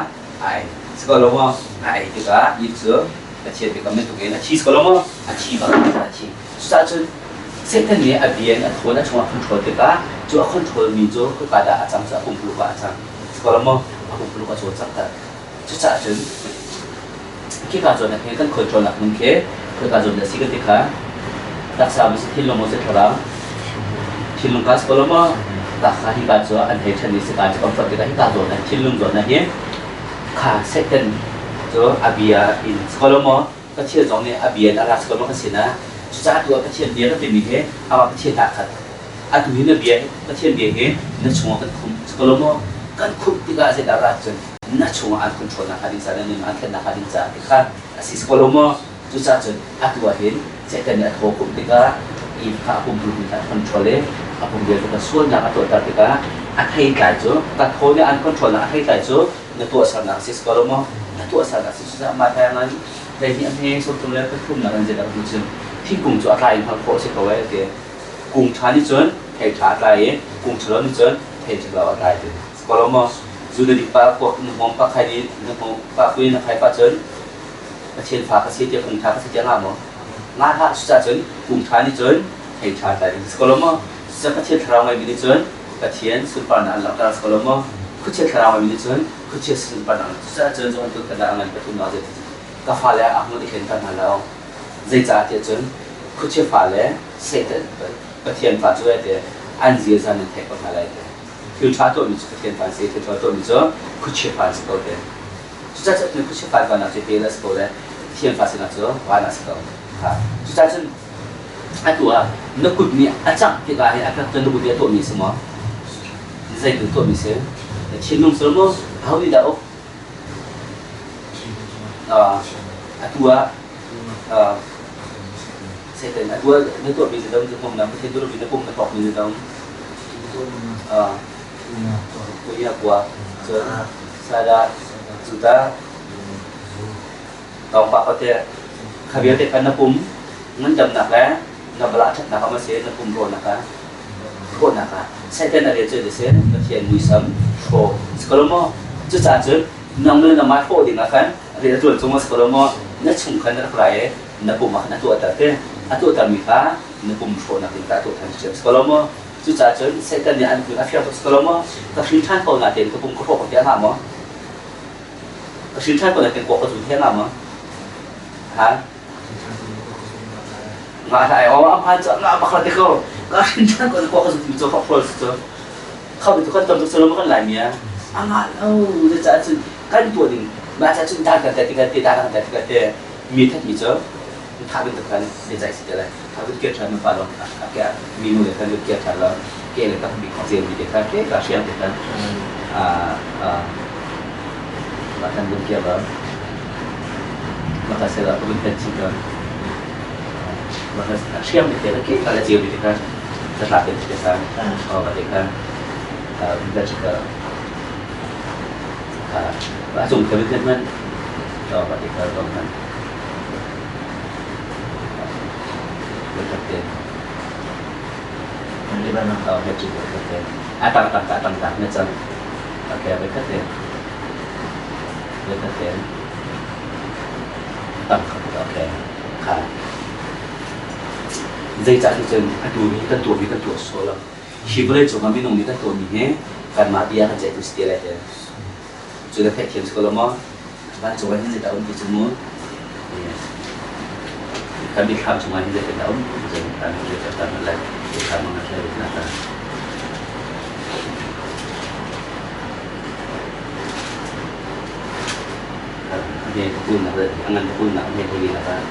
ไอ้สกลมั้งไอ้ติกายิ่งเสือแต่เชื่อติกาไม่ถูกเองนะชีสกลมั้งชีบ้างชีสุดท้ายจนเส้นนี้อเบียนทัวร์นั้นช่วงคุณโทษติกาจู่คุณโทษมีจู่ก็กระดาษจำจะคุณปลุกอาจารย์สกลมั้งคุณปลุกอาจารย์จังแต่สุดท้ายจนที่การจนเนี่ยกันคอนโทรลหนักมึงเคคือการจนเนี่ยสิ่งที่ข้ารักษาไม่ใช่ที่ลงมือเสร็จแล้วที่ลงกัสก็ลงมารักษาที่การจนอันเหตุชนิดสิ่งการจะคอนโทรลที่การจนเนี่ยที่ลงจนเนี่ยข้าเซตันจนอาบียอินสกลมาก็เชื่อจงเนี่ยอาบียนอาราสกลมาก็เสียนะสุดท้ายตัวก็เชื่อเดียก็เป็นมีเหตุเอามาเชื่อตัดขัดอาตุหินเบียก็เชื่อเบียเหตุนั่นช่วงกันคุมสกลมากันคุมที่การเสด็จอาราจนนั่นช่วงอันคอนโทรลนักดินสารนี่อันแค่นักดินสารที่ข้าสิสกลมาจุดจนอัตัวเห็นเสร็จเนี่ยโทรคุมที่ก็อีกข้าคุมรู้ที่คอนโทรลเลยข้าคุมเดียวก็ส่วนนักตัวตัดที่ก็อันให้ใจจู่ตัดโทรเนี่ยอันคอนโทรลนักให้ใจจู่ในตัวสารนักสิสกลมาในตัวสารนักสิสมาแทนนั้นในที่อันนี้สุดตรงนี้ก็คุมนักเรียนจะได้รู้จึงที่กลุ่มจุอะไรพังโคสิเขาไว้เดียกลุ่มชานิจนเหตุชาอะไรกลุ่มชลนิจนเหตุชลอะไรเดียสกลมาจุดที่ป้าพวกนุ่มป้าใครดีนุ่มป้าคุยนะใครป้าเจนเช่นฟ้าก็เสียเดียวกลุ่มชาก็เสียเดียวงามมั้งงาถ้าสุดท้ายจนกลุ่มชานิจนเหตุชาอะไรสกลมาจะก็เชื่อทรามไม่มีจนก็เชื่อสุดปานนั้นหลังจากสกลมาคุเชื่อทรามไม่มีจนคุเชื่อสุดปานนั้นสุดท้ายจนจนตัวกระดานมันประตูน้อยจะก็ฟ้าแล้วอ่ะมันได้เห็นกันแล้วใจจ่าเดียวจนคุเชื่อฟ้าแล้วเสร็จก็เทียนฟ้าช่วยเดียอันเสียจันทร์เทปอะไรเดียคือชาตัวนี้จะเทียนฟ้าเสียชาตัวนี้จะคุเชื่อฟ้าสกลเดียสุดท้ายจนคุเชื่อฟ้าวันนั้นจะเป็นสกลเดียเทียนฟ้าเสียนั้นจะวันนั้นสกลครับสุดท้ายจนไอ้ตัวนักกุดนี่อาจารย์ที่การให้อาจารย์นักกุดเนี่ยตัวมีสมองใจถึงตัวมีเสียชิ้นนุ่มสมองเขาดีดาวไอ้ตัวเสร็จแล้วตัวในตัวมีสิ่งที่ผมนำไปที่ตัวมีในปุ่มกระตอกมีสิ่งตัวนี้กว่าเจอสาระสุดท้ายต้องปะเขาเตะขบวนเตะกันในปุ่มงั้นจำหนักแล้วนับละชัดหนักมาเสียในปุ่มโรนะคะโรนะคะใช้เป็นอะไรเจอเสียก็เทียนมุ้ยซ้ำโชว์สกลมอจุดจ่าจุดน้องเล่นน้ำมันโฟดิ้งนะคะเรียนตัวจงมาสกลมอนั่นชุ่มขันนักไรนักปุ่มมาตัวตัดเตะตัวตัดมีฟ้านักปุ่มโชว์นักติดตัวทันเชื่อสกลมอจุดจ่าจุดใช้เป็นอันคืออาชีพสกลมอกับชิ้นชั้นคนน่ะเด่นกับปุ่มกระโปรงเทียนหามอกับชิ้นชั้นคนน่ะเด่นกว่าคนสุดเทียนหามอฮะมาถ่ายว่าพันจะงาบักละที่เขาก็ชิ้นชั้นคนกว่าคนสุดที่จะครอบครัวสุดเข้าไปทุกคนจำทุกสโลมันก็หลายเมียอ่างานจะจ่าจุดกันตัวหนึ่ง มาจะจุดด้านกันแต่ที่กันตีด้านกันแต่ที่กันแต่มีทัดมีเจอทำเป็นตัวกันในใจสิเดียวเลยทำเป็นเกี่ยวกับมันปลาลงแกมีนู่นเลยกันเกี่ยวกับแล้วเกี่ยวกับมีของเสียงมีเกี่ยวกับเกี่ยวกับเสียงเกี่ยวกับมาทำเป็นเกี่ยวกับมาทำเสร็จแล้วก็เป็นเป็นสิ่งกันมาทำเสียงมีเกี่ยวกับเกี่ยวกับเสียงมีเกี่ยวกับจะทำเป็นเกี่ยวกับกับเกี่ยวกับเป็นสิ่งกันว่าส่งke teman atau ketika teman berkata di mana atau macam berkata atang macam okey berkata tang okey kan dây chạy thì chân cái tuổi số lắm khi bữa nay chúng mình nông cái tuổi mình nhé kan mà bia kan chạy tu setiap hari sudah tak kian sekolah mah, kan coba ini tahun di semua, kami kam cuma ini dari tahun, jadi kami juga tak melihat, kami mengajar di nata. Ini pun ada, angan pun nak ini boleh nata.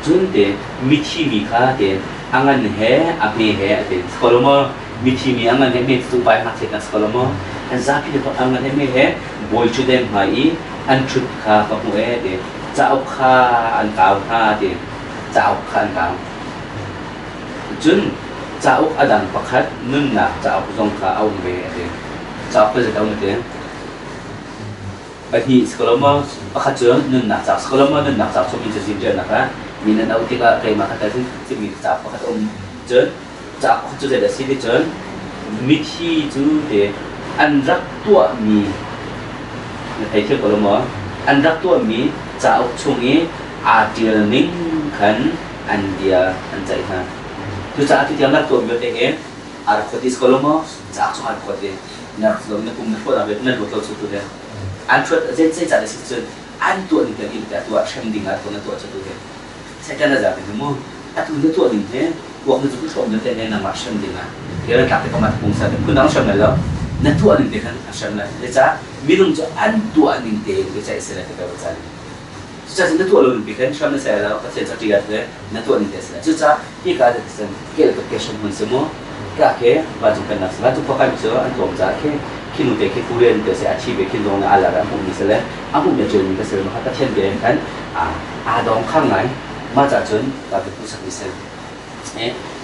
Jun de miti mika de angan he, apne he, de sekolah mah miti mi angan he, mesti tu bayar nak sekolah sekolah mah. Zapi de angan he he boy chudem hai an chut kha ka mu e de chao kha an tao kha de chao kha an tao jun chao adan pakhat nun na chao zong kha au me de chao pe de au de hi sekolah ma pakhat je nun na chao sekolah ma nun na chao so mi je sim je na ka ni na au ti ka kai ma ka ta si mi chao pakhat je chao chu de si de je mi thi chu deอันรักตัวมีในไทยเชื่อกันหรือมั้งอันรักตัวมีจะเอาช่วงนี้อาจจะนิ่งขันอันเดียอันใจฮะทุกจากที่ยังรักตัวมีแต่เองอารักคนที่สกอลมั้งจะเอาช่วงอารักคนที่นักเราเนี่ยผมนึกว่าเราเป็นนักบุตรสุดเลยอันช่วยเจ๊จ่าได้สิ่งส่วนอันตัวนี้เป็นแต่ตัวเชื่อมดิ่งตัวนั้นตัวจะตัวเลยใช่กันนะจ๊ะเป็นมั้งอันตัวนี้ตัวดิ่งเนี่ยพวกนี้จะผู้ชมเนี่ยแต่เนี่ยนำมาเชื่อมดิ่งนะเดี๋ยวเรากลับไปประมาณปุ่งสัตว์คุณน้องเชื่อมแล้วนั่นตัวนึงเด็กนั้นอาศัยนั่นเดี๋ยวจะมีลุงจะอันตัวนึงเด็กเดี๋ยวจะเสียแล้วที่เขาจะจะนั่นตัวลุงเด็กนั้นชอบนั่นเสียแล้วก็เสียจากที่กันเลยนั่นตัวนึงเด็กเสียจะจะที่การจะเสียเกี่ยวกับเกี่ยวกับมันสมองก็แค่ว่าจุกันนักว่าจุพอใครมีเสืออันตัวจะแค่คิดนู่นเด็กแค่ผู้เรียนเดี๋ยวเสียอาชีพคิดตรงนั้นอะไรอันพวกนี้เสียแล้วอันพวกนี้จนก็เสียมาถ้าเช่นเดียวกันดองข้างไหนมาจากจนก็เป็นผู้สักนิสัย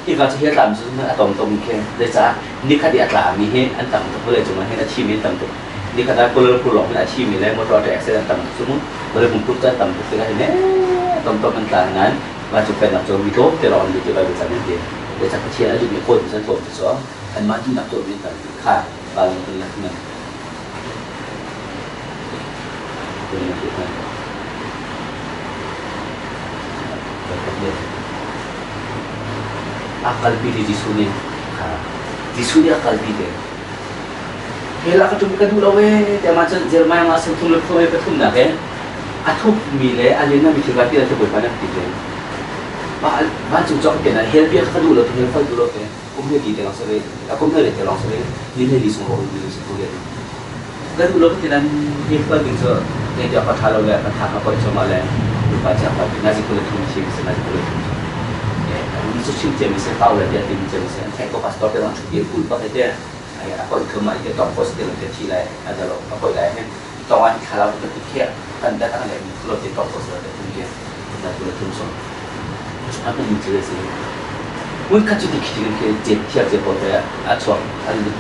ที่เขาจะเห็นตามจุดนั้นตรงๆแค่เดี๋ยวจะนี่คดีอัตรามีให้อันต่ำตัวเลยจงมาให้อาชีพนี้ต่ำตัวนี่คดีคนเราผู้หลอกเป็นอาชีพมีแล้วมอเตอร์แท็กซี่ต่ำสมมติเลยผมพูดจะต่ำตัวก็ให้เนี่ยตรงๆมันต่างนั้นว่าจะเป็นนักโจมีโต๊ะแต่เราอยู่ที่ใบเป็นสัญญาณเดียวเดี๋ยวจะเชียร์อายุมีคนจะโจมจะสอนอันมาที่นักโจมีต่ำค่าบางคนละเงินเป็นเงินที่ให้akal pilih di sini, di sini akal pilih. Hela ketum kedua we, dia macam Jerman masuk tulis kau betul nak kan? Atau mile, alina mikir kaki atau berapa nak pilih. Macam jauh kan? Hela dia kedua tu, hela kedua tu. Kau ni kita langsung we, aku ni kita langsung we. Ni semua orang ni semua dia. Kedua tu kita hela bingso, dia apa thalau le, apa cuma le, baca apa, nasi kulit tu mesti nasi kulit. Itu sih jadi saya tahu lah dia tim jadi saya saya kok pastor dia langsung dia pun pakai dia apa itu mah dia top post dia nanti cilai ada loh apa itu kan tahuan kalau kita kira kan datang lagi kalau dia top post ada dia kita boleh terus apa yang jelas sih mungkin jadi kita ke tiap tiap hotel acok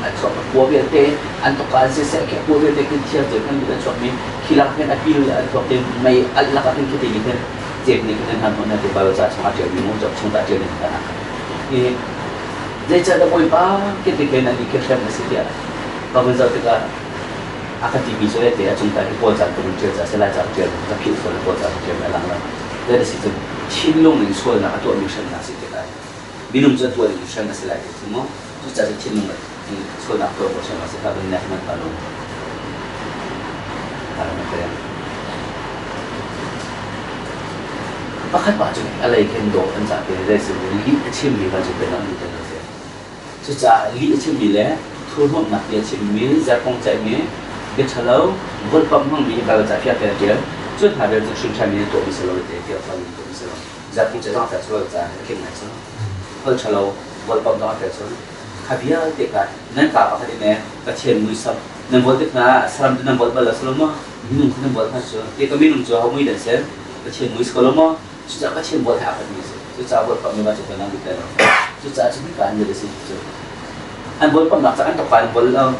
acok buat dia antuk kazi saya ke buat dia ke tiap tiap kan kita acok ni hilangkan apil atau dia mai Allah kan kita iniเจ็บนี่ก็จะทำให้เราบาลานซ์สมาธิมีมุ้งจับช่วงตาเจริญกันนะครับนี่ใจจะได้บ่อยป้าคิดถึงนั่นนี่คิดแค่ไม่สิ่งเดียวบางคนจะติดกับอาการที่มีส่วนเดียวช่วงตาที่ปวดจับตัวมันเจอจะเสียหลายจับเจอจะผิวส่วนปวดจับเจอไม่หลังแล้วแต่สิ่งที่ชิ้นลงหนึ่งส่วนนะตัวมีชั้นนะสิ่งที่ได้มีนุ่มจะตัวหนึ่งชั้นนะเสียหลายที่มั้งทุกจะชิ้นลงเลยส่วนนักตัวชั้นนะสิ่งที่เป็นแนวมันตลอดอะไรไม่เป็นbakal baca ni, alai kendo anjak ni dari sini li acim ni baca benar ni benar saya. Sejak li acim ni le, turun nak dia acim ni, zakong cai ni, cái chả lâu vốn bấm hăng bị cái giải phép cái tiền chuyên hạt được sinh sản mình tổ bị sờ lôi để cái phần tổ bị sờ lôi giờ cũng chỉ đang phải sờ lôi ra cái này sờ hơn chả lâu vốn bấm đó phải sờ khai bia cái nên cả cái này cái chuyện mùi sập nên vốn cái na salam nên vốn bao giờ sờ lôi mà mình không nên vốn phải sờ cái mình cho không mùi để sờ cái chuyện mùi sờ lôi mà chúng ta cái chuyện vốn hay cái gì chúng ta vốn bấm mà chúng ta làm cái đó chúng ta chỉ biết cái gì để sờ anh vốn bấm là anh tập bài vốn lâu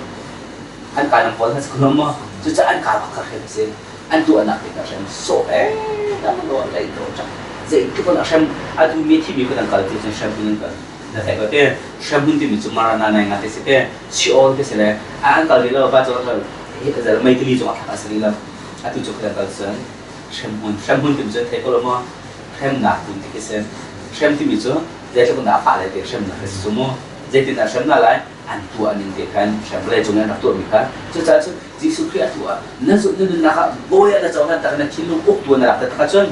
anh cái làm vốn hay sờ lôi mà chúng ta anh cả cái cái gì anh tu anak kita xem so dah menolak itu macam jadi kita nak xem ada meti bi kita kalau tu xem pun kan dah saya kata xem pun tu cuma nana yang ada sih si all ke sih anh kalau dia baca kalau itu jadi mai tili cuma tak asli lah itu juga kalau xem pun tu macam saya kalau mau xem nak pun tu xem tu macam dia pun nak apa lagi xem nak semua jadi nak xem nak lain anh tua anh ini kan xem boleh cuma nak tua mereka jadi Yesus Kristus tua, nasu nak boya dah jangan tak nak cilung tua nak tak macam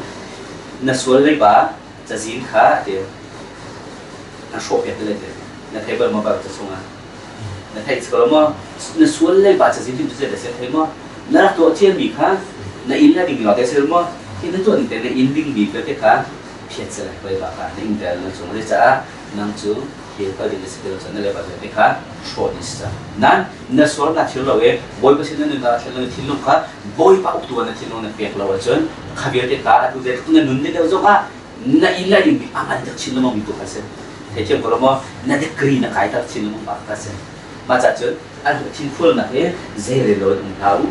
nasul leba jazin kha dia nak shop ya tu dia nak table mau baru tersunga nak hai sekolah mau nasul leba jazin tu jadi dah saya mau nak tua cian bika nak inlah di milau dia mau ini tu ni nak inding bika dia kha piat salah boleh bapa nak indal nak semua dia cah nang tu dia kalau dia sekolah sana leba dia kha short isa nan nasul nak cilung we boy pasti nak nak cilung kha boy pak tua nak cilung nak piak lawan jon khabiar dia kha tu dia tu nak nun dia tu kha na ilah di aman tak cilung mau itu kasih hecem kalau mau na dia kri nak kait tak cilung mau kasih macam jon ada cilful nak zere lo tahu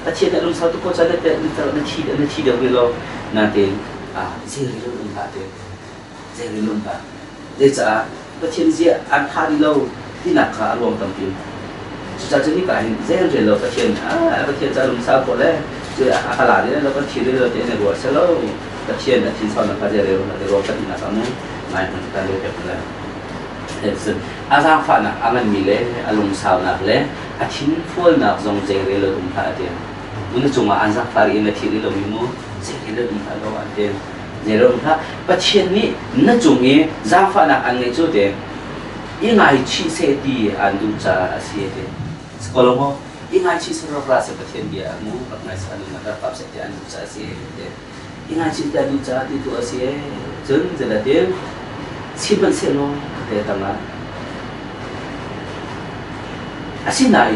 tapi ada lum satu kau cakap nak tidak belo nanti zere lo ada zere lo ada dia cakap macam dia antar loที่นักข่าวรวมตั้งปีจะจะนี่การเรื่องเรื่องเราประเทศประเทศจะลงสาวคนแรกจะอาหารเนี่ยเราก็ทีเดียวจะในรัวเสร็จแล้วประเทศนั้นที่สอนนักการเร็วนักรัวกันนักสมุนไม่มันการเร็วแบบนั้นเห็นซึ่งอาจารย์ฝันนักอามันมีเลยอารมณ์สาวนักเลยอาทิตย์ฟุ้งนักจงใจเร็วตุ้มท่าเดียวมันจงมาอาจารย์ฝันอินอาทิตย์เรามีมั้งใจเร็วตุ้มท่าเราอันเดียวใจเร็วตุ้มท่าประเทศนี้นั่นจงเงี้ยอาจารย์ฝันนักอันนี้จุดเดียวยังไงชีเสดีอันดูจะเสียเดสกอลโมยังไงชีสระราชประเทศเดียมูกับนายสานุนักปราบเสดีอันดูจะเสียเดยังไงชีแต่ดูจะที่ตัวเสียจนจะได้เดียวชีมันเสียลงเดตั้งนั้นอาศินัย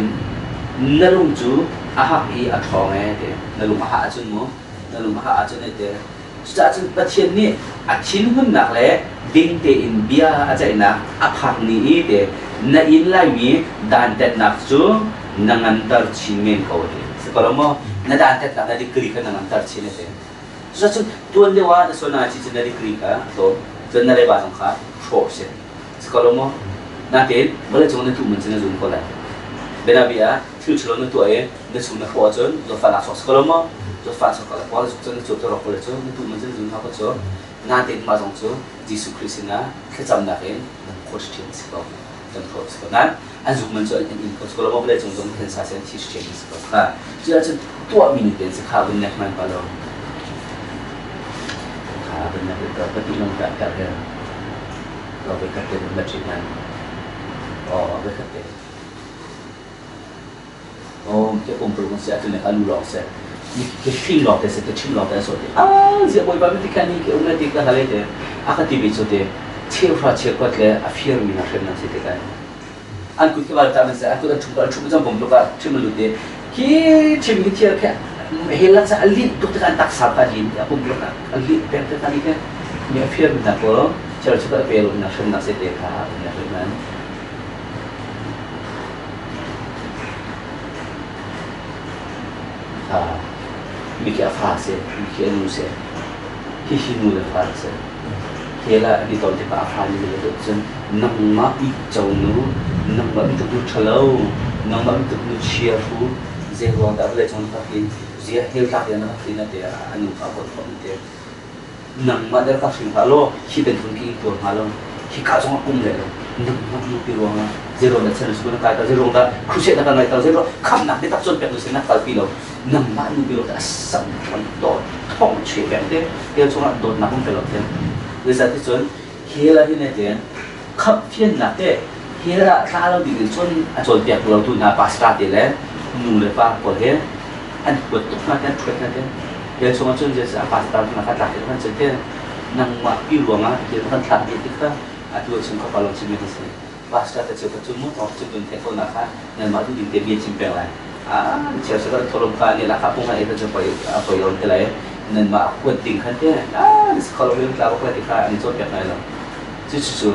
นลุงจูอาหักอีอาทองเดนลุงอาหาจุนมูนลุงอาหาจุนเดจะจุนประเทศนี้อาชินหุ่นหนักเลยดิ้งเตอินเบียอาจจะนะอาพังนี้เดน่าอินไลมีดันเต็ดนักจูนังอันตรชินเมนเขาเดสกอลโมน่าดันเต็ดนักน่าดิกรีกันนังอันตรชินเดจะจุนตัวเดียวว่าส่วนอาชีพน่าดิกรีกันตัวจนน่าเลยบาสงขาโชว์เสสกอลโมน่าเด็ดเมื่อไรจงนั่นถูกมันจะน่าจุนคนละเบนาบีอาที่ชลนั่นตัวนั่นสุนัขหัวจนตัวฟันอักษรสกอลโมตัวฟันสกอลพอจนจุดตัวรอกเลยจนนั่นถูกมันจะจุนเขาก็จนน่าเด็ดมาจงจูยิสุคริสต์นะแค่จำนักเองโคตรเจ๋งสิครับจำโคตรสิครับนั้นอันจุกมันจะอินโคตรสิครับเราไม่ได้จงเห็นสาเหตุที่เจ๋งสิครับค่ะจะตัวมีนิดเดียวสิครับเป็นนักมันไปแล้วค่ะเป็นนักเราปฏิบัติการเดินเราไปกัดเดินแบบนี้นั้นไปกัดเดินจะผมปรุงเสียจนในการรู้หลอกเสียนี่แค่ชิมหลอกแต่เสร็จชิมหลอกแต่สุดเสียบ่อยๆไม่ติดแค่นี้แค่อุ้งติดก็อะไรเดียวอาคติบิสุดเดียวเชี่ยวฟ้าเชี่ยวก็เลยอาฟิร์มีนักเรียนนั่นสิเดียวกันอันกุศลบาลตามนั้นเสียอันกุศลชุบจำผมลูกก็ชิมมันรู้เดียวที่ชิมกิเที่ยวแค่เฮลันซะอันลิ้นตุกตะการตักสับกันยินผมลูกก็อันลิ้นเป็นแต่ตอนนี้แค่มีอาฟิร์มีนักก็เชื่อชุบก็เป็นลูกนักเรียนนั่นสิเดียวครับนักเรียนนั้นมีแค่ฟ้าเสียมีแค่นูเสียที่ชินูเลยฟ้าเสียเฮล่าดิตอนที่ป้าฟ้านี่เลยตัวจนน้ำมาอีกเจ้านูน้ำมาอีกตัวเฉลวน้ำมาอีกตัวเชียร์ฟูเจ้าวันแต่เลยจนพักกินเจ้าเฮลทักยันพักกินนั่นเดียอันนู้นฟ้าบดคนเดียน้ำมาเดี๋ยวก็สิ่งฮัลโหลที่เป็นคนกินตัวฮัลโหลที่ข้าจงกุ้งเลยน้ำมาอีกตัวว่าเจ้าเนี่ยเชื่อสุดท้ายแต่เจ้าเนี่ยครุเชตกันเลยแต่เจ้าคำนั้นที่ตัดจนเป็นตัวสิ่งนั้นตัดปีเราน้ำมันมีรสสัมผัสโดดท้องเฉียบแบบเดียวเดี๋ยวช่วงนั้นโดดน้ำมันไปหลอกเดียวเลยสักที่จนเฮล่าที่เนี่ยเดียวขับเพี้ยนหนักเดียวเฮล่าถ้าเราดีจนเปียกเราดูน่าปาสตาร์เดียวแล้ว nu le pa ko he an ko tu na kan tu kan he so ma chun je sa pa ta na ka ta ke kan che nang ma pi lo ma ke kan ta ni ti ka a tu chun ko pa lo chi mi ti se pa sta ta che ko chu mo to chu dun te ko na ka na ma tu din te bi chim pe lai che sa ka thorong ka ni la ka pu ma e ta che pa pa yo te lai nên mà quyết định khăn thế kalau belum tahu kalau kita ini coba nak lo, cucu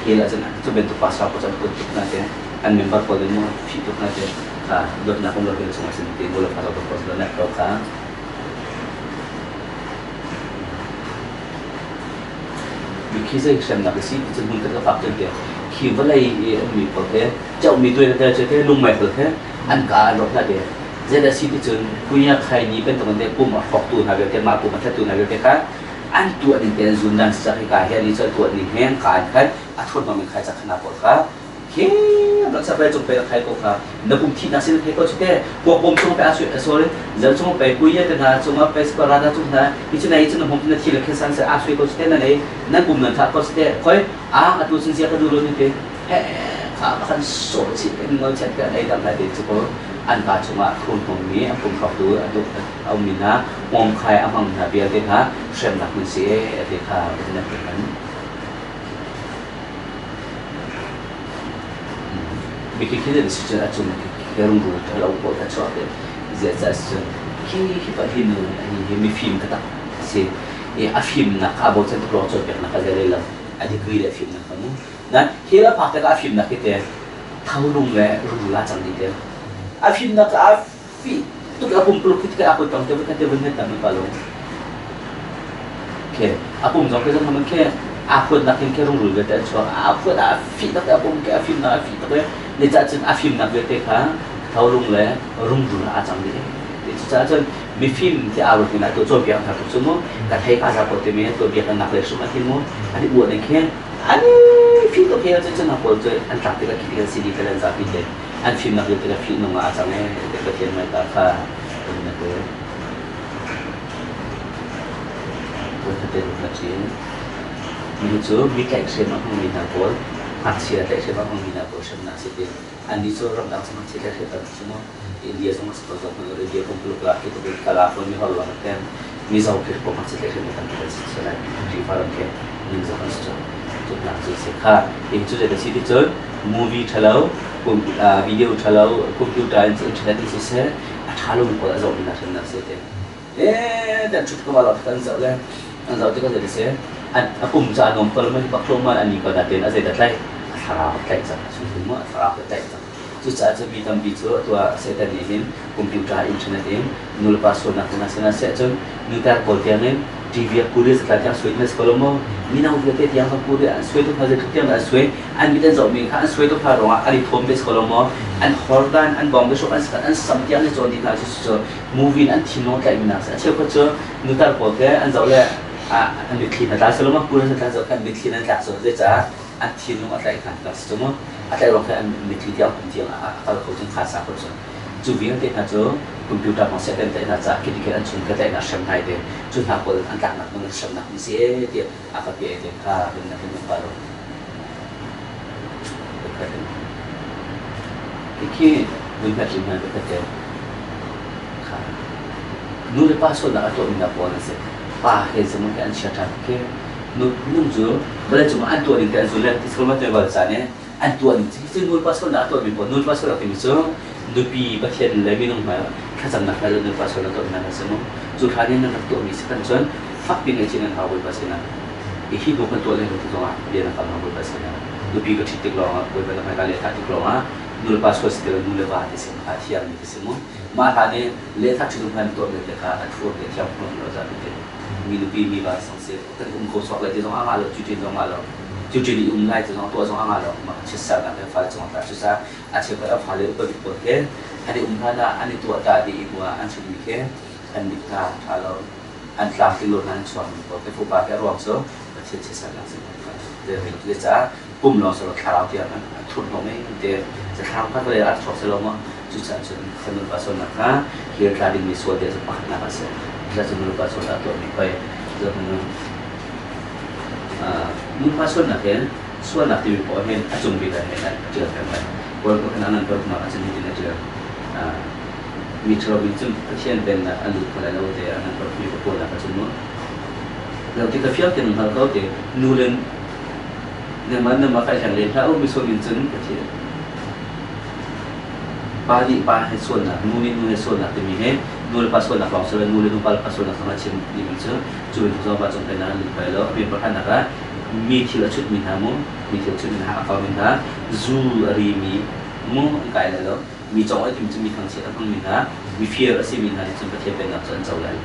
hilang je nak, coba bentuk pasal apa coba bentuk nanti, an member boleh mau fitur nanti, buat nak umur kita semua sendiri boleh pasal apa pasal nak kau kan, bikin saya xem nak sih, jadi mungkin kita fakir dia, khi với lại mình có thế, cháu mình tuổi là chơi thế lung mệt rồi thế, ăn cả rồi là thế. Jadi situ jen punya kai ni pen teman dia pun faktur naga dia mampu macam tu naga dia kan antu ni dia zundan secara kaya ni sesuatu ni heng kan atur memang kai cak kenapa kan ke nak sampai jumpa kai kau kan nak pun tidak sih kai kau cakap buat bom cuma pergi sorry jadi cuma pergi punya tengah cuma pergi sekolah dah cuma itu nak bom nak tidak kesan se asui kau cakap nak bom nak tak kau cakap kau atur sensia kedua ni deh kau akan sorry kan mau cakap dalam hati cukup anta cuma kun pemi apun faktu atau au mina mom khai amang na bia te ha sem nak mun se te kha na te kan biki kide de sicha achun ke rung ru ta lau ko ta chwa de ze za su ki pa hinu ani mi film kata se a film na ka bo chen pro cho pe na ka ze la adi kui le film na kamu dan hira pa ta ka film na kite thau lung le ru la chang ni de afim nak afi tu aku peluk kita aku tang tapi kan dia benar tak kalau ke aku mungkin kita sama ke aku nak ke rung rung kita cuma aku dah afi tak aku ke afim nak afi tapi ni jadi afim nak kita kan tahu rung le rung rung acang ni itu jadi mi filmที่เอาไปนะตัวโจบอย่างครับสมมติแต่ให้การรับตัวเมียตัวเบียกันนักเลยสมมติที่มั้งอันนี้บวชในแค่อันนี้ฟิลตัวเพียจะนักบวชจะอันตัดที่เราคิดกันสิ่งที่เราจะพิจารณาอันฟิล์มนักเรียนแต่ฟิล์มน้องอาจารย์เนี่ยเด็กเรียนมาแต่ค่ะเป็นนักเรียนตัวเด็กนักเรียนมีจูมีแก่เสียมาของมีนาโพลหักเสียแต่เสียมาของมีนาโพลเช่นนั้นสิเดียอันนี้จูรำดังสมัครเสียแต่เสียแต่สมมติอินเดียสมัครสปอร์ตของอินเดียของพลุกลาที่ตัวเป็นกลาคนมีฮอลล์มาแทนมีเจ้าเกิดผมมาเสียแต่เสียไม่ทันที่จะเสียอะไรที่ฟาร์มแค่มีเจ้าคนสุดจุดหลังจุดเสียค่ะอีกจุดเด็ดสิที่จูmovie thalau video thalau computer internet ni se thalau ko azau ni na thana se te dan chut ko wala kan zau le an zau te ko de se an apum cha nom ko ma ba khlo ma ani ko da ten azai da tlai thara tlai cha chu ma thara ko tlai cha chu cha cha bi tam bi chu to se ta ni hin computer internet in nul password na na se chu ni ta ko te ne TV kurir sekalian sweetness kalau mau minau kita tiang kurir sweet tu hasil tiang sweet an kita jauh mingka an sweet tu kalau orang an thom bes kalau mau an hordan an bomb besok an sekarang an samtiang ni jauh di nasi so movie an tino kayak mina saya cakap tu nutar poke an jauh le an bikin ada selalu mah kurir sekalian jauh kan bikin an tak so jadi an tino ada ikan tak semua ada orang kan bikin tiang tiang kalau kau cuma khas apa soจูวิ่งเด็กนะจูคอมพิวเตอร์ของเซตเต็มแต่น่าจะคิดดีกันชุนก็ได้นะเชื่อมไทยเด็กชุนหาคนอันต่างนักมันเชื่อมนักมันเสียเดียวอาคาเปียเด็กค่ะเป็นนักเป็นบาร์ที่ขี้วิ่งแบบนี้มันก็จะค่ะนู่นเลยป้าส่วนนักตัวมีนักบอลนั่นสิป้าเห็นสมมติอันเชื่อทางแค่นู่นจูเวลาจูมาอันตัวนี้กันจูเลยที่สมมติว่าจะเนี่ยอันตัวนี้ที่นู่นป้าส่วนนักตัวมีบอลนู่นป้าส่วนนักที่มีจูdupi pasien lagi nung mai kasam nak kalau nu pasal nak nak semua zuhani nak tu mi sekan tuan fak dengan cinan hawi pasien ihi bukan tu lagi tu doa dia nak hawi pasien dupi ke titik lo hawi pasien mai kali tak titik lo nu pasal setelah nu lepas itu semua hatian itu semua maka ni letak cium kan tu letak atfur letak pun lo jadi mi dupi mi bahasa sih tapi kau sok lagi tu orang malu cuci tu malu就这里我们来这种多种行业了嘛，去上那边发这种大就是而且个要发的个不给，อันนี้อุ้มท่านอันนี้ตัวตาดีกว่าอันชุดนี้แค่อันนี้ตาถ้าเราอันกลางที่เรานั้นชวนก็ไปฟูปากแค่รวมโซ่ประเทศเชสันนั่นสิเดี๋ยวเดี๋ยวจะปุ่มเราสำหรับคาราโอเกะมันทุนเราไม่เดี๋ยวจะทำพัฒนาอัดชอบเสร็จแล้วมั้งจุดจันทร์ขนมปัสสาวะนะเฮียร์คลาดิ้งมีส่วนเดียวจะปักหน้าปัสสาวะจะขนมปัสสาวะตัวนี้ไปจะขนมมุนพาส่วนนักเห็นส่วนนักที่มีพอเห็นอาจจะมีแต่เห็นเจอกันไหมวันก็ขนาดนั้นก็มาอาจจะมีที่นั่นเจอ มีทรวิจุมเช่นเป็นอันดุขนาดเราแต่อันนั้นก็มีกับตัวนักจุนนู้นเราที่กระเฟียบกันเขาแต่นูเรนเนี่ยมันเนี่ยมาใครแข่งเล่นถ้าเอามีส่วนวิจุนก็เช่นปาดิปาให้ส่วนนักนูให้ส่วนนักจะมีให้นูเลปัสส่วนนักลองส่วนนูเลนูปัลปัสส่วนนักสมาชิกนี่มันจะจุดที่เราปัจจุบันนั้นหรือไปแล้วเป็นประธานนะครับมีที่ละชุดมีหามุมีที่ละชุดมีหาเขามีหาจูรีมีมุกายแล้วมีจงไอ้ที่มันจะมีทางเสียทางมีหามีเฟียร์สิมีหาที่จะประเทศเป็นนักสนเจ้าเลย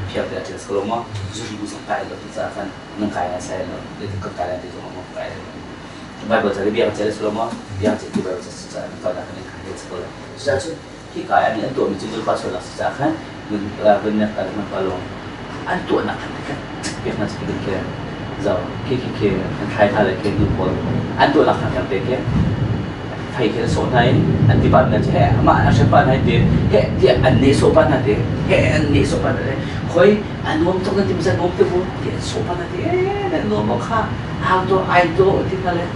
เฟียร์แต่ที่สโลมจูรีบุษกายแล้วที่จะฟันนักกายแล้วใช่แล้วเดี๋ยวก็กายแล้วที่จะมาบอกกายแล้วใบบัวจะได้เบี้ยจะได้สโลมเบี้ยจะที่ใบบัวจะจะนักการนักกายจะสโลมจะชุดที่กายอันนี้อันตัวมันจะดูปัสสาวะสักครั้งมันเป็นนักการมันปลงอันตัวนักกันกันเบี้ยน่าจะเป็นแค่เราเคอันไทยทะเลเคดูบอลอันตัวนักกันเป็นแค่ไทยเคโซนไทยอันที่บ้านนั่นใช่มาอาชีพบ้านไหนเดียเฮ้เดียอันนี้โซบ้านนั่นเดียเฮ้อันนี้โซบ้านนั่นเดียคอยอันนู้นตรงนั้นที่มันจะนู้นที่บุเดียโซบ้านนั่นเดียนั่นนู้นบอกข้าเอาตัวไอตัวที่นั่นเลย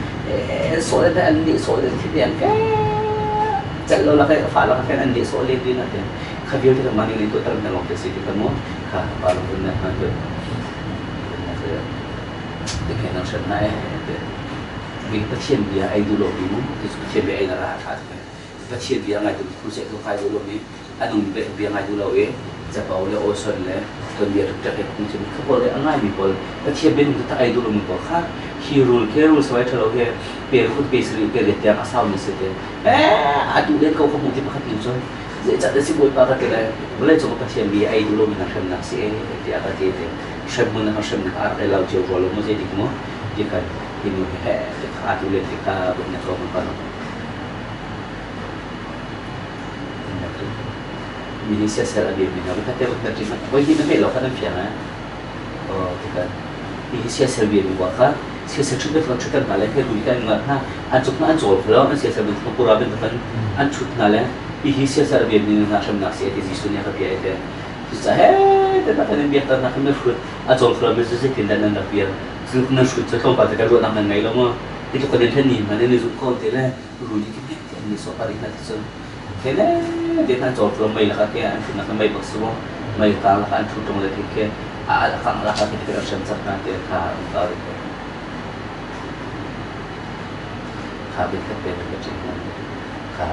โซนนั่นอันนี้โซนที่เดียแค่จัดเราละแค่ฝ่ายเราแค่อันนี้โซนเล็กดีนั่นเดียข้าเดียวที่ทำมันนี่ตัวตั้งแต่ลงจากสิ่งที่กันมั้งข้าฝ่ายเราเป็นนั่นนั่นเดียเด็กนักเรียนนายมีประเทศเบียไอดูโลบีมั้งที่ประเทศเบียไอนาราชาติประเทศเบียไงตัวผู้เชี่ยวชาญดูโลบีอันนู้นเป็นเบียไงดูโลเอจะเป่าเลยโอซอนเลยตัวเบียทุกอย่างคงจะมีข้าวโพดเลยง่ายมีพอประเทศเป็นตัวไอดูโลมีพอค่ะฮีรูลแค่รูลสมัยที่เราเห็นเปลี่ยนคนเปลี่ยนสิ่งเปลี่ยนเรื่องที่อาศัยนี่สิเดอดูเรื่องเขาคงจะมาขัดยุ่งจนจะได้สิบุญปาร์ตี้เลยเมื่อไรจงประเทศเบียไอดูโลมีนักเรียนนักเสียที่อาการที่เด็กเชื่อมันนะเชื่อมันอะไรเราเจอวันละมั่งจะดีมั้งที่กันที่นู่นแห่ที่ข้าดูเล่นที่ข้าบนนักร้องมันมีนิสัยเสรีมีนะไม่ใช่แต่ว่าที่มันวันที่นั่นไม่เราคนนั้นเพียงนะที่กันมีนิสัยเสรีมีว่าค่ะเสียชุดเป็นชุดกันมาเลยแค่ดูกันมาฮะอันจุดนั้นจบแล้วอันเสียเสรีเป็นปุระเป็นกันอันชุดนั่นแหละมีนิสัยเสรีมีนะชมนักเสียที่สุดเนี่ยก็เพียงแต่ที่จะเฮ้แต่ถ้าเป็นเบียร์ตั้งนักไม่fruดอันจบแล้วไม่ใช่ที่นั่นนักเบียร์ซึ่งนั่นfrudจะต้องการจะการรู้นักนั่นไงแล้วมั้งที่ทุกคนเห็นนี่มันเนี่ยสุดคนที่เลยรู้ยิ่งที่นี่สอบอะไรนั่นที่สุดแค่นั้นเดี๋ยวท่านจบแล้วไม่ละครับแค่อันที่นักไม่บักสู้ไม่ตามละอันชุดตรงเลยที่แค่ละครั้งละครั้งที่เราเชื่อมสัมพันธ์เดี๋ยวข้าเป็นแค่เป็นแบบนี้ข้า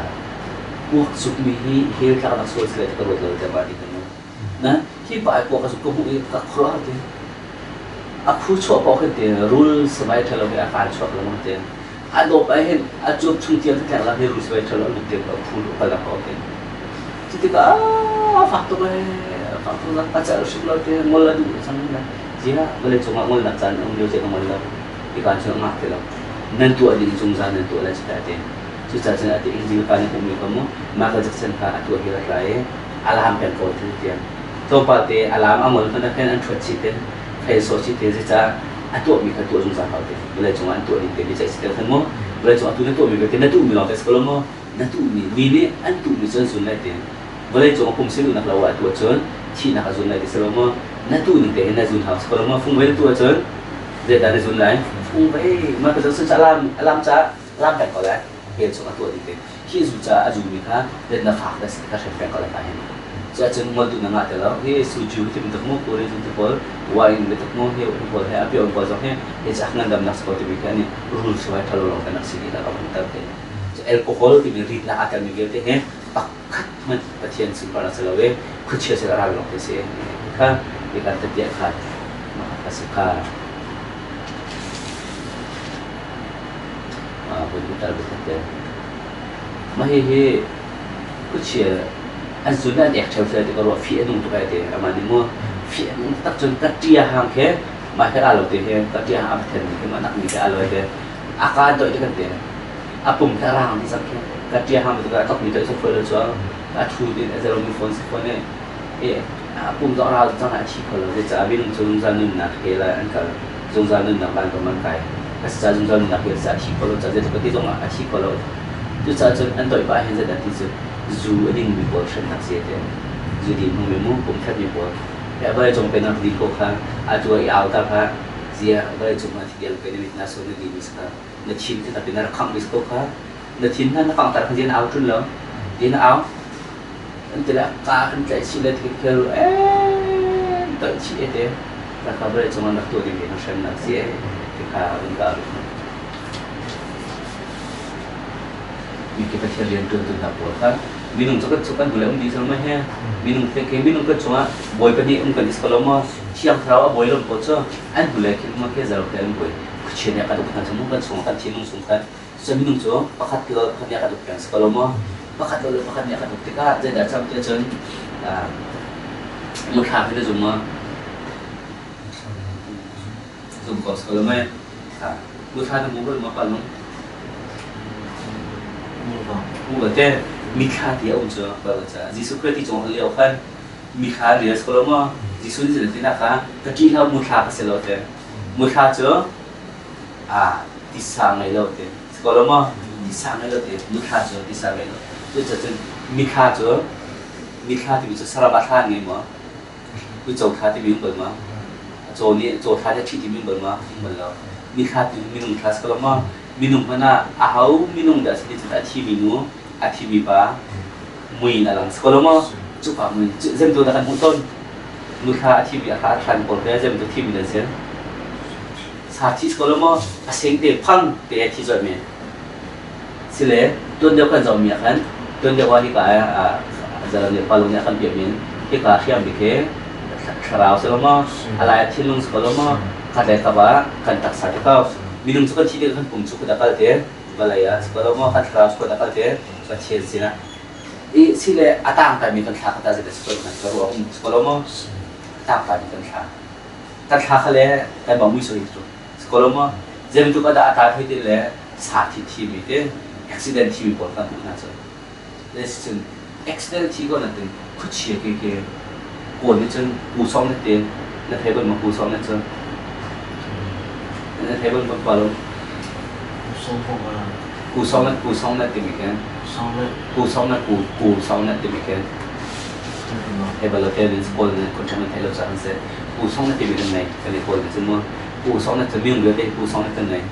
พวกสุขมีเฮียข้านักสู้เลยที่กระโดดเลยแต่บ้านนี้นะที่บ่ายพวกสุขก็มุ่งกับครัวที่aku cuak pakai dia rule sebaik kalau dia akan cuak kalau dia ada apa yang acuh cungtian tu kan lah dia rule sebaik kalau dia aku pada kau dia jadi faktor lah pacar sebelah dia mula dulu sama lah dia boleh cuma mula nak jalan dia jadi mula ikan cuma mak dia nanti ada di jungzan nanti ada cerita dia cerita cerita dia ingin kan umi kamu maka jaksan ka atu akhirat lain alam pen kau tu dia tempat dia alam amal kan kan antuat ceritaให้โซชิเตจิจ้าอันตัวมีกันตัวจงสารเขาเตะเวลาจงอันตัวนี้เตะมีใจสิเตะทั้งหมดเวลาจงอันตัวนี้ตัวมีกันเตะนั่นตัวมีเราแต่สกุลมั้งนั่นตัวมีเนี่ยอันตัวมีจนสุดเลยเตะเวลาจงผมสิ่งนักเราว่าตัวจนที่นักจนเลยเตะสกุลมั้งนั่นตัวนึงเตะนั่นจนเขาสกุลมั้งฟุ้งไปตัวจนเด็ดอะไรจนเลยฟุ้งไปมาก็จะสื่อสารลำจ้าลำแบ่งก็แล้วเห็นจงอันตัวนี้เตะที่สุดจ้าอาจุมีค่ะเด็ดนักฝากได้สิ่งที่เขาแบ่งก็แล้วไปเห็นจะจนหมดตัวนั้นแต่แล้วเฮ้สุจูที่มันตะมุตัวเรื่องที่พอวายมันตะมุเฮ้พอให้อาเปียนพอจะเฮ้จะงั้นดำนักสปอร์ตวิกันนี่รูลสไว้ทะลุลงกันนักสิ่งที่เราต้องตัดเองจะแอลกอฮอล์ที่มีฤทธิ์ละอาการมีเยอะที่เฮ้ปักขัดมันประเทศสิ่งปราศจากเว้คุเชื่อเสร็จแล้วลงไปเสียค่ะในการตัดเดี่ยขาดมาสิค่ะบนบุตรบุตรเดียวมาเฮ้คุเชื่ออันสุดนั้นเอกชาวเซอร์ที่ก็รู้ฟีนุ่งตัวเดียวมันนี่มั่วฟีนุ่งตัดจนกัดเจียห่างแค่มาแค่อะไรเดียวกัดเจียห่างแค่นี้มันนักมีแต่อะไรเดียวอาการตัวที่กันเดียวอาปุ่มแค่ร่างนี่สักแค่กัดเจียห่างมันก็ต้องมีตัวสุดเฟอร์ชัวกัดชูดินจะเรามีฝนสักคนเนี่ยอาปุ่มจะเราจะหาชีพเราจะวิ่งจงจานุนนักเฮลัยอันก็จงจานุนนักบ้านตัวมันไกลก็จะจงจานุนนักเฮลัยจะชีพเราจะจะปฏิจงอาชีพเราจะจนอันตัวไปเห็นจะได้ที่สุดจูดิ้งมีบอลเช่นนักเสียเดียวจูดิ้งมันมีมุ้งผมแค่มีบอลแต่เวลาจงเป็นนักดีโก้ค่ะอาจจะยาวแต่ค่ะเสียเวลาจงมาที่เดียวเป็นวิทนาส่วนดีมิสค่ะนักชิมที่ตัดเป็นนักขังมิสโก้ค่ะนักชิมนั้นนักขังแต่เขาเรียนเอาจุนแล้วเรียนเอา nanti lah kan cai sila tikir tak cie deh tak kabar cuma nak tu di mana sen nak cie kita enggak kita cari tu tak boleh minum cukup boleh di sana ya minum ke minum ke cuma boy pani kan di sekolah mah siang terawat boy lom poco an boleh kita mah ke jauh kan boy kecilnya kan bukan semua kan semua kan cinung sungkan saya minum cuma pakat ke kan dia kan bukan sekolah mah pakat dia kan ketika jadi macam dia jen mudah kita cuma kos sekolah mah mudah tu mungkin apa long mungkin deh mikha dia unjuk baca Yesus Kristus cuma lihat kan mikha dia sekolah mah Yesus ni jadi nak kan ketika mukha pasal tu mukha tu disangai tu sekolah mah disangai tu mukha tu disangai tu jadi mikha tu bisa sarabathan ni mah tu jauh hati minum mah jauh hati citi minum mah malah mikha tu minum kelas sekolah mah minum mana ahau minum dah sedikit hati minum hati bipa mui nalang sekolah mah cukup mui jam tu dah kan muton mukha hati bipa akan polnya jam tu hati bipa sen saat sekolah mah asing deh pang deh hati jual me sile tuan dia kan jauh me kan tuan dia wali kaya jalan dia palungnya kan biar min kita siam dike serau sekolah mah alai hati lung sekolah mah kadai kaba kan tak satu kau minum cukup tidak kan pun cukup dapat deh balaya sekolah mah kan serau cukup dapat deh kecil sih na sile atang kami kan tak kata jadi sekolah kan sekolah mah atang kami kan tak le kan bamu isu itu sekolah mah jam tu kada atang itu le sati tim itu accident tim pun kan bukan saja lesson accident tim kau nanti kecil ke kau ni jen busong nanti na table mah busong nanti na table mah balong busong nanti mungkin busong nanti mungkin table hotel sekolah kontramen table jangan se busong nanti mungkin naik kalau kau ni semua busong nanti minum lebih busong nanti naik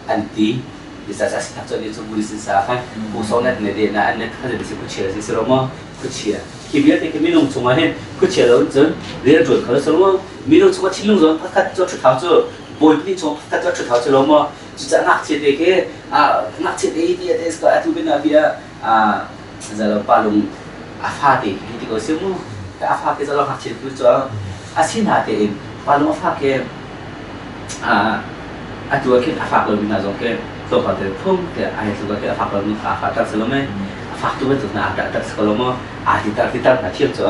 anti bisa saya tak jadi tu boleh sisa kan busong nanti dia na ane ada di situ kecil sih semua kecil kibiar teh minum cuma he kecil lalu jen dia jual kalau semua minum cuma cilung jual pakat jual cerita tu boy ni cuma pakat jual cerita tu lama juga nak cerita ke nak cerita ini ada sekolah tu benar dia jalan palung afati itu kau semua afati jalan nak cerita tu asin hati palung afaki aduh ke afak lalu bina jongke so kata pun ke ayat juga ke afak lalu afak tak selama afak tu betul nak ada sekolah mah kita nak tiap tu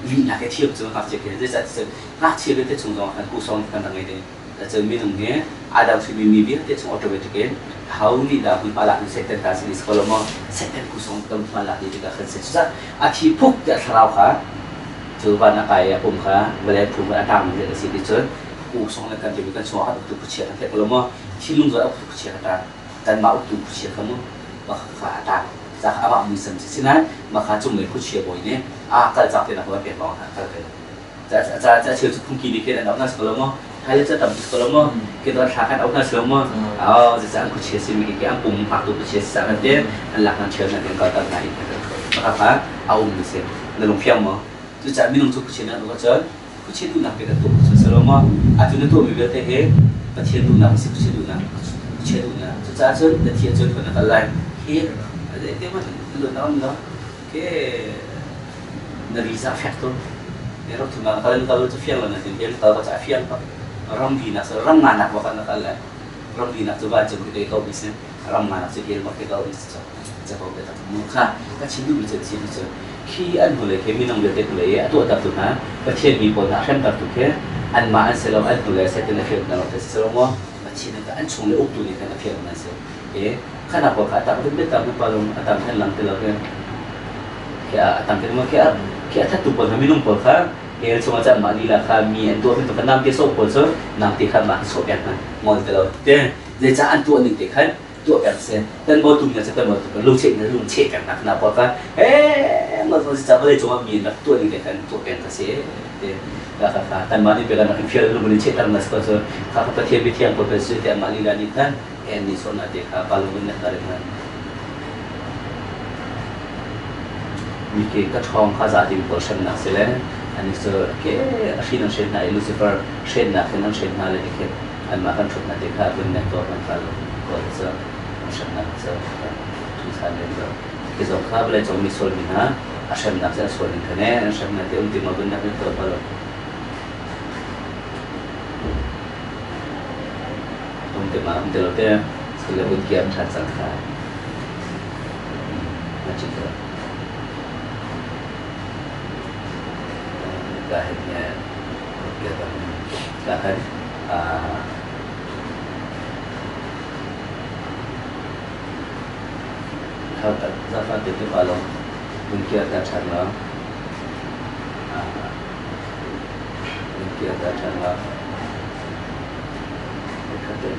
ni nak tiap tu nak cerita jadi nak cerita tu cuma kan kusong kan tengah ini jadi minum ni ada usul mimpi dia cuma automatik how ni dah pun palak ni sektor kasih di sekolah mah sektor kusong kan palak ni juga kan susah aci puk dia serau kan coba nak kaya pun kan boleh pun ada tamu jadi sini tu kusong kan jadi kan semua ada tu kecil kan kalau mah silung tu ada tu kecil kan dan mau tu kecil kamu maka adaจากอาบะมือสัมผัสนั้นมาขาจุ่มเลยผู้เชี่ยวบ่อยเนี่ยการจับเป็นอะไรเปลี่ยนบ้างครับจะเชื่อทุกคนกินดีแค่ไหนเอาหน้าสกอลมั้งใครจะตัดสกอลมั้งคือตอนขากันเอาหน้าเชื่อมั้งจะจะผู้เชี่ยวสิมีกี่อันปุ่มผักตัวผู้เชี่ยวสักอันเดียวอันหลักอันเชื่อนั่นเป็นการตัดไหนนะครับเอามือเสียในลงเพียงมั้งจะมีน้องทุกผู้เชี่ยวนั่นก็จะผู้เชี่ยวดูหนักเป็นตัวผู้เชี่ยวสโลมั้งอาจจะในตัวมีเวทีเหตุผู้เชี่ยวดูหนักสิผู้เชี่ยวดูหนักผู้เชี่ยวดูหนักจะเชื่อในที่เชื่อคนนั้นอะไรเหตุitu mah lu tahu nggak ke nerisa faktor ya roh tuh kalau tu fiang lah nanti dia kalau baca fiang pak ram bina ram nganak bahkan nakala ram bina tu baca kita kau bisa ram nganak sekali mak kita kau bisa coba kita muka kita cindu bisa cindu tu kian boleh ke minum dia boleh ya tu ada tu na kecil ni pun nak hendak tu ke an maan selam an boleh saya tu nak fiang nak tu semua macam ni an cuma le uktu ni kan fiang nasi kenapa kata aku betul betul palung atang helang telaga kaya atang terima kaya satu pun minum pun kan cuma macam malila kami itu itu kan nanti sopol so nanti kan mak sopyan kan mau telau deh jadi tu ni kan tu persen dan mau tu ni macam mau tu lu cek kan kenapa kan mau tu boleh cuma minum tu ni kan tu persen kakak tan mani pegang nak fial lu boleh cek tan mas so kakak petir yang profesor dia malila ni kan ini soalnya dia paling benar dari mana มีเกก็ทองข้าจะดิ้งบอลเชนนักเสร็จอันนี้เจอเกอาชีพนักเชนนักลูซิเฟอร์เชนนักนั้นเชนนักเลยที่เกอันมาคันชุดนักเด็กข้าเป็นนักตัวมันข้าลงก็จะเชนนักจะทุกท่านเลยก็ที่สองข้าเลยจงมีส่วนนี้นะอาชีพนักจะส่วนนี้คะแนนอาชีพนักเดี๋ยวที่มาเป็นนักเรียนตัวบอลตรงที่มาเดี๋ยวเราจะสลับบุญเกียรติชัดสังขารนั่นจริงครับakhirnya akan kalau tak dapat itu kalau mungkin ada cara berkata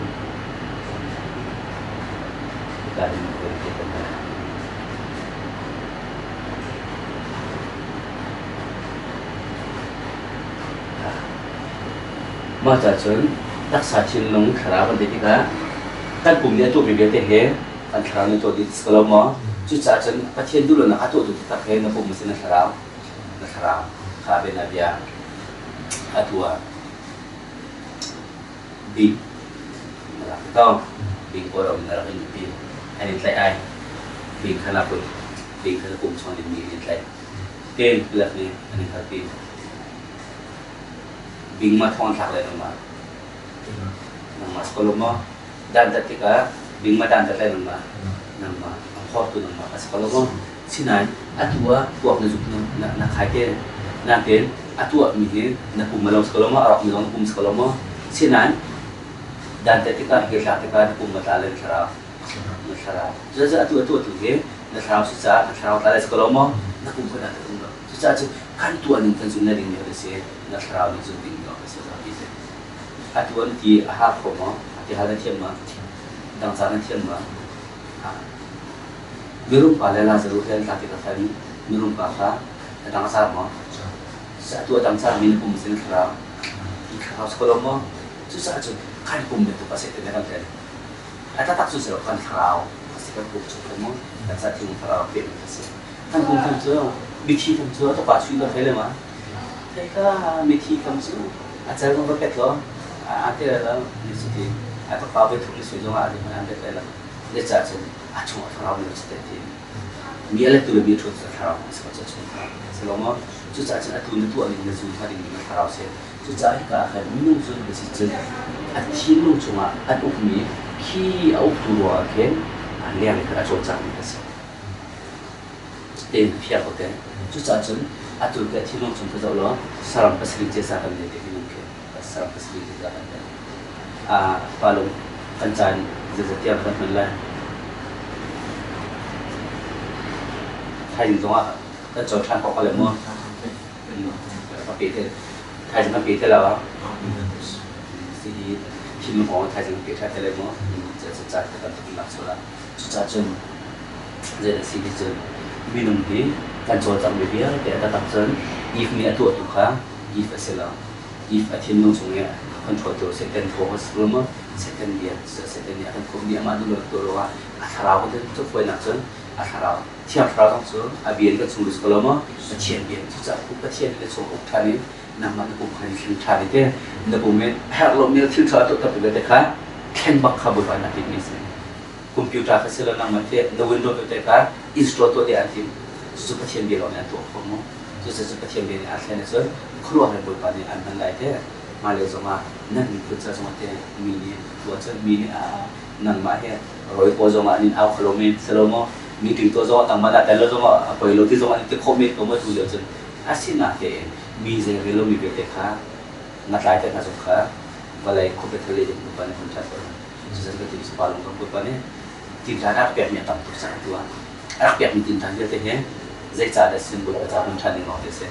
kita ini berkataมาจากชนรักษาชินลงคราบันเด็กก็การกลุ่มนี้ตัวเบียดเหตุการคราวนี้ตัวดิสกลมอจุดจากชนประเทศดูแลนะตัวตุตักเหตุนะผมไม่ใช่นักคราวข้าเป็นนักยาตัวบิงนะครับต้องบิงโอเราเป็นอะไรกันบิงอันนี้ใช่บิงขนาดปุ่นบิงขนาดปุ่มช่องนี้มีอะไรเก่งเลือกนี่อันนี้ครับบิงมาทองสักเลยnama sekolah mah dan ketika bing ma dan terlalu nama apa tu nama sekolah mah sinan atua buat nujuk nak khaite nanti atua mihir nak pumalau sekolah mah orang milang pum sekolah mah sinan dan ketika kita nak pum matalin sarau jadi atua tu ke nak sarau susah nak sarau talai sekolah mah nak pum pada tu susah tu kan tuan yang tentunya ini ada sih nak sarau ni tu atuan di ahap koma di hal yang ma dang sana yang ma mirum palela zaru hel tapi kafani mirum paha dang sana ma satu dang sana min pum sin khara ikha sekolah ma susah tu kan pum itu pasti tenaga kan ada tak susah kan khara pasti kan pum tu ma dan saat itu khara pun pasti kan pum tu bici tu atau pasui tu hel ma mereka bici tu ajar kau berkat lo ada lah di situ atau kau tulis sujud ada mana ada lah dia cakap cuma orang yang seperti ni lah tu lebih terus orang seperti tu selama tu cakap tu ni tu ada yang tu ada yang orang sih tu cakap kan minum tu bersih tu minum cuma ada umi ki au turun kan liang kerana cuaca ni sih dan siapa kan tu cakap tu kita minum cuma tu lah salam pasir jasa kan dia sarap pasir juga ada palung kencan setiap teman thay giống à cái chỗ trang có phải mua có bị thế thay giống bị thế là thì khi mà có thay giống bị thay thế là muaจะจัดการที่หลักสุดละจัดจนจะได้สิ่งที่มีหนุ่มที่การโจทย์จำไม่เบี้ยแต่ถ้าตัดจนอีฟมีตัวตุกขาอีฟเสร็จแล้วif atin tรงนี้controlตัว second focus room second dia second dia akan kau dia madu tu loa asarau tu tu foi nak jen asarau tiap asarau tu abian ke sungguh sekolah mah cian bian tu cak aku cian le so ok thani nama tu bukan film thani te na bumen hello mil film thani tu tapi kita kan ken bak khabar nak ini sih komputer hasil nama te na window tu te kan install tu dia antim tu cian bian orang tu kamu tu cian bian asal ni so keluar dari bukan ni antan lain te malah cuma nak ikut cuma te mini buat mini nang mahir rồi có cuma ni au kalau min selama meeting tu cuma tang manaแต่ละcuma apa yang lagi cuma itu komen cuma tu je asin nak te mi je velo mi bete kha nak lain te nak suka balai kopet le je bukan ni kontak orang jadi kita di sepaluh kan bukan ni tidak ada pihak yang tak tu satu ada pihak meeting tanya te he zai cara simbol kita pun cari ngau te se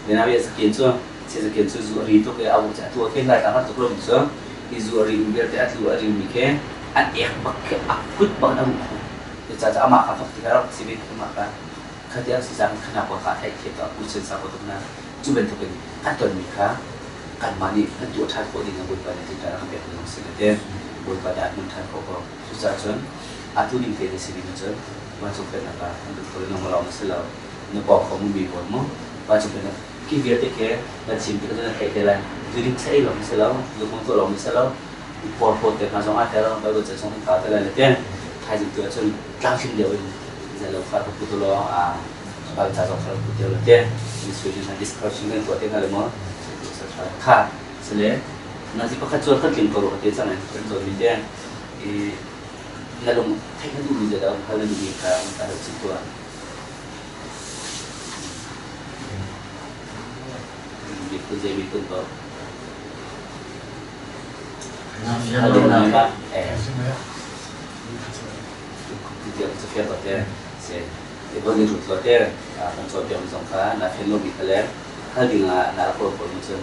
dan apa yang sekian tu sekian tu zuari tu ke awak tu ke ngai tangan tu belum so zuari biar dia tu zuari mikir an bak akut bak dah muka dia cakap amak apa kita orang sini amak kan kerja sejarah kenapa kah kita usaha sama tu na cuba tu kan atau mikir kan mani kan tu thai kau dengan buat pada kita orang biar dengan sini dia buat pada mun thai kau susah cun atu ni kita sini macam masuk ke nak untuk kalau nama orang Islam nó bỏ không bị buồn mất và chúng mình cái việc thế kia là chìm cái đó là cái là dự định sẽ lòng sẽ lâu dù không có lòng sẽ lâu bỏ bỏ tiền nào trong ai thế đâu bây giờ sẽ xong cả thế là tiền thay dựng từ chân trang phim đều giờ là phải có tụi lo bao giờ trong phải tụi lo tiền discussion and discussion cái tụi tiền là mà sẽ phải khác sẽ lấy nó chỉ có khách chuột khách kiếm cầu cái tiền này rồi mình tiền thì là đồng thay cái gì giờ đâu hay là gì cả ta được chịu qua việc từ giờ bị tương tự Nó đúng là bạn. dia se fia tote se de bodi rut tote kan so piam song kha na phelo mi khale ha dinga na ko ko mu chen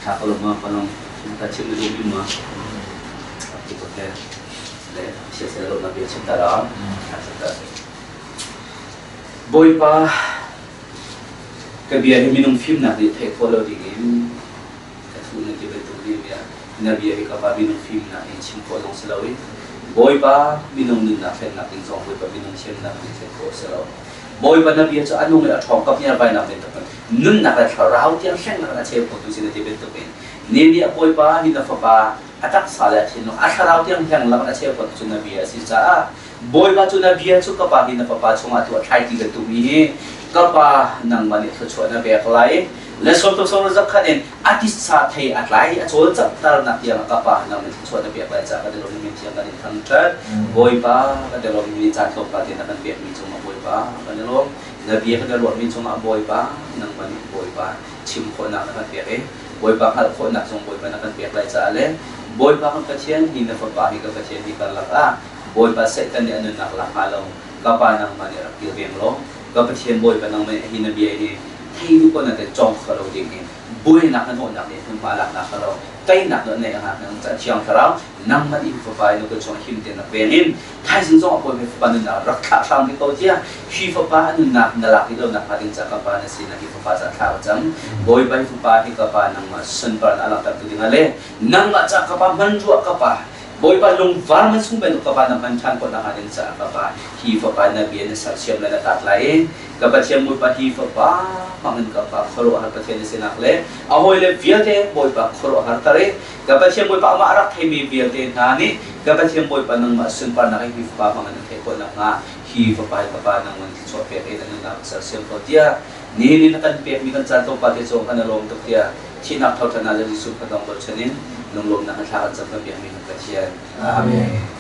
tha ko ma panong ta chim ni bi ma ki tote le se lo na bi chen ta ra ta boy pa ka bia ni minung film na di thek follow di game ka thu na di betu di bia na bia ka pa minung film na in chim ko long selawi boy pa minung nin na fen na ting song boy pa minung chen na ni thek ko selaw boy pa na bia cha anung la thong kap nya bai na ben ta nun na ka tharau tiang shen na che ko tu sin di betu ben ni dia boy pa ni na fa pa atak sala chin no a tharau tiang yang la na che ko tu na bia si cha boy pa tu na bia chu ka pa ni na fa pa chunga tu thai ti ga tu mi kapa nang mani thachwa na be khlai le som to som zak khanen atis sa thei atlai a chol chap tar na tiang kapa nang mani thachwa na be khlai cha ka de lo mi tiang kan thang chat boy pa ka de lo mi cha thok pa tin kan be mi chuma boy pa ka de lo na be ka de lo mi chuma boy pa nang mani boy pa chim kho na kan be e boy pa khal kho na song boy pa na kan be khlai cha le boy pa ka chen hi na fa pa hi ka chen hi kan la a boy pa se kan ni anu nak la halo kapa nang mani ra pi beng loก็ไปเชียนบอยกันน้องไม่ฮินาเบียนี่ที่ทุกคนแต่จองเขาเราจริงๆบอยหนักนั่นโหดหนักเนี่ยคุณฟ้าหลักหนักเขาเราใจหนักนั่นเองฮะนั่งจะเชียงเขาเรานั่งมาอีกฝ่ายนึกว่าชวนหิมเตียนนักเบนินท้ายสิ่งจงเอาบอยไปฝ่ายนึงนะรักษาทางที่เขาเจ้าชีฝ่ายนึงหนักนั่นหลักที่เราหนักมาถึงจากฝ่ายนั้นสินะที่ฝ่ายจะข่าวจังบอยไปฝ่ายที่ฝ่ายนั่งมาสันปานอะไรต่างๆที่นั่นเลยนั่งมาจากฝ่ายมันรั่วฝ่ายboy pa lung varman sung ben ka pa na panchan ko na hanin sa ka pa hi fa pa na bien sa siyam na tatlai ka pa siyam mo pa hi fa pa mangin ka pa khoro har pa chen sinakle ahoy le viate boy pa khoro har tare ka pa siyam boy pa ma arak themi viate nani ka pa siyam boy pa nang masun pa na hi fa pa mangin ke ko na nga hi fa pa nang man so pe e na sa siyam ko dia ni na kan pe mi kan cha to pa te so kan rom to dia chinak thau thana le su ka dong bol chenin nung lom na ka sa kan sa pa mi ka chian amen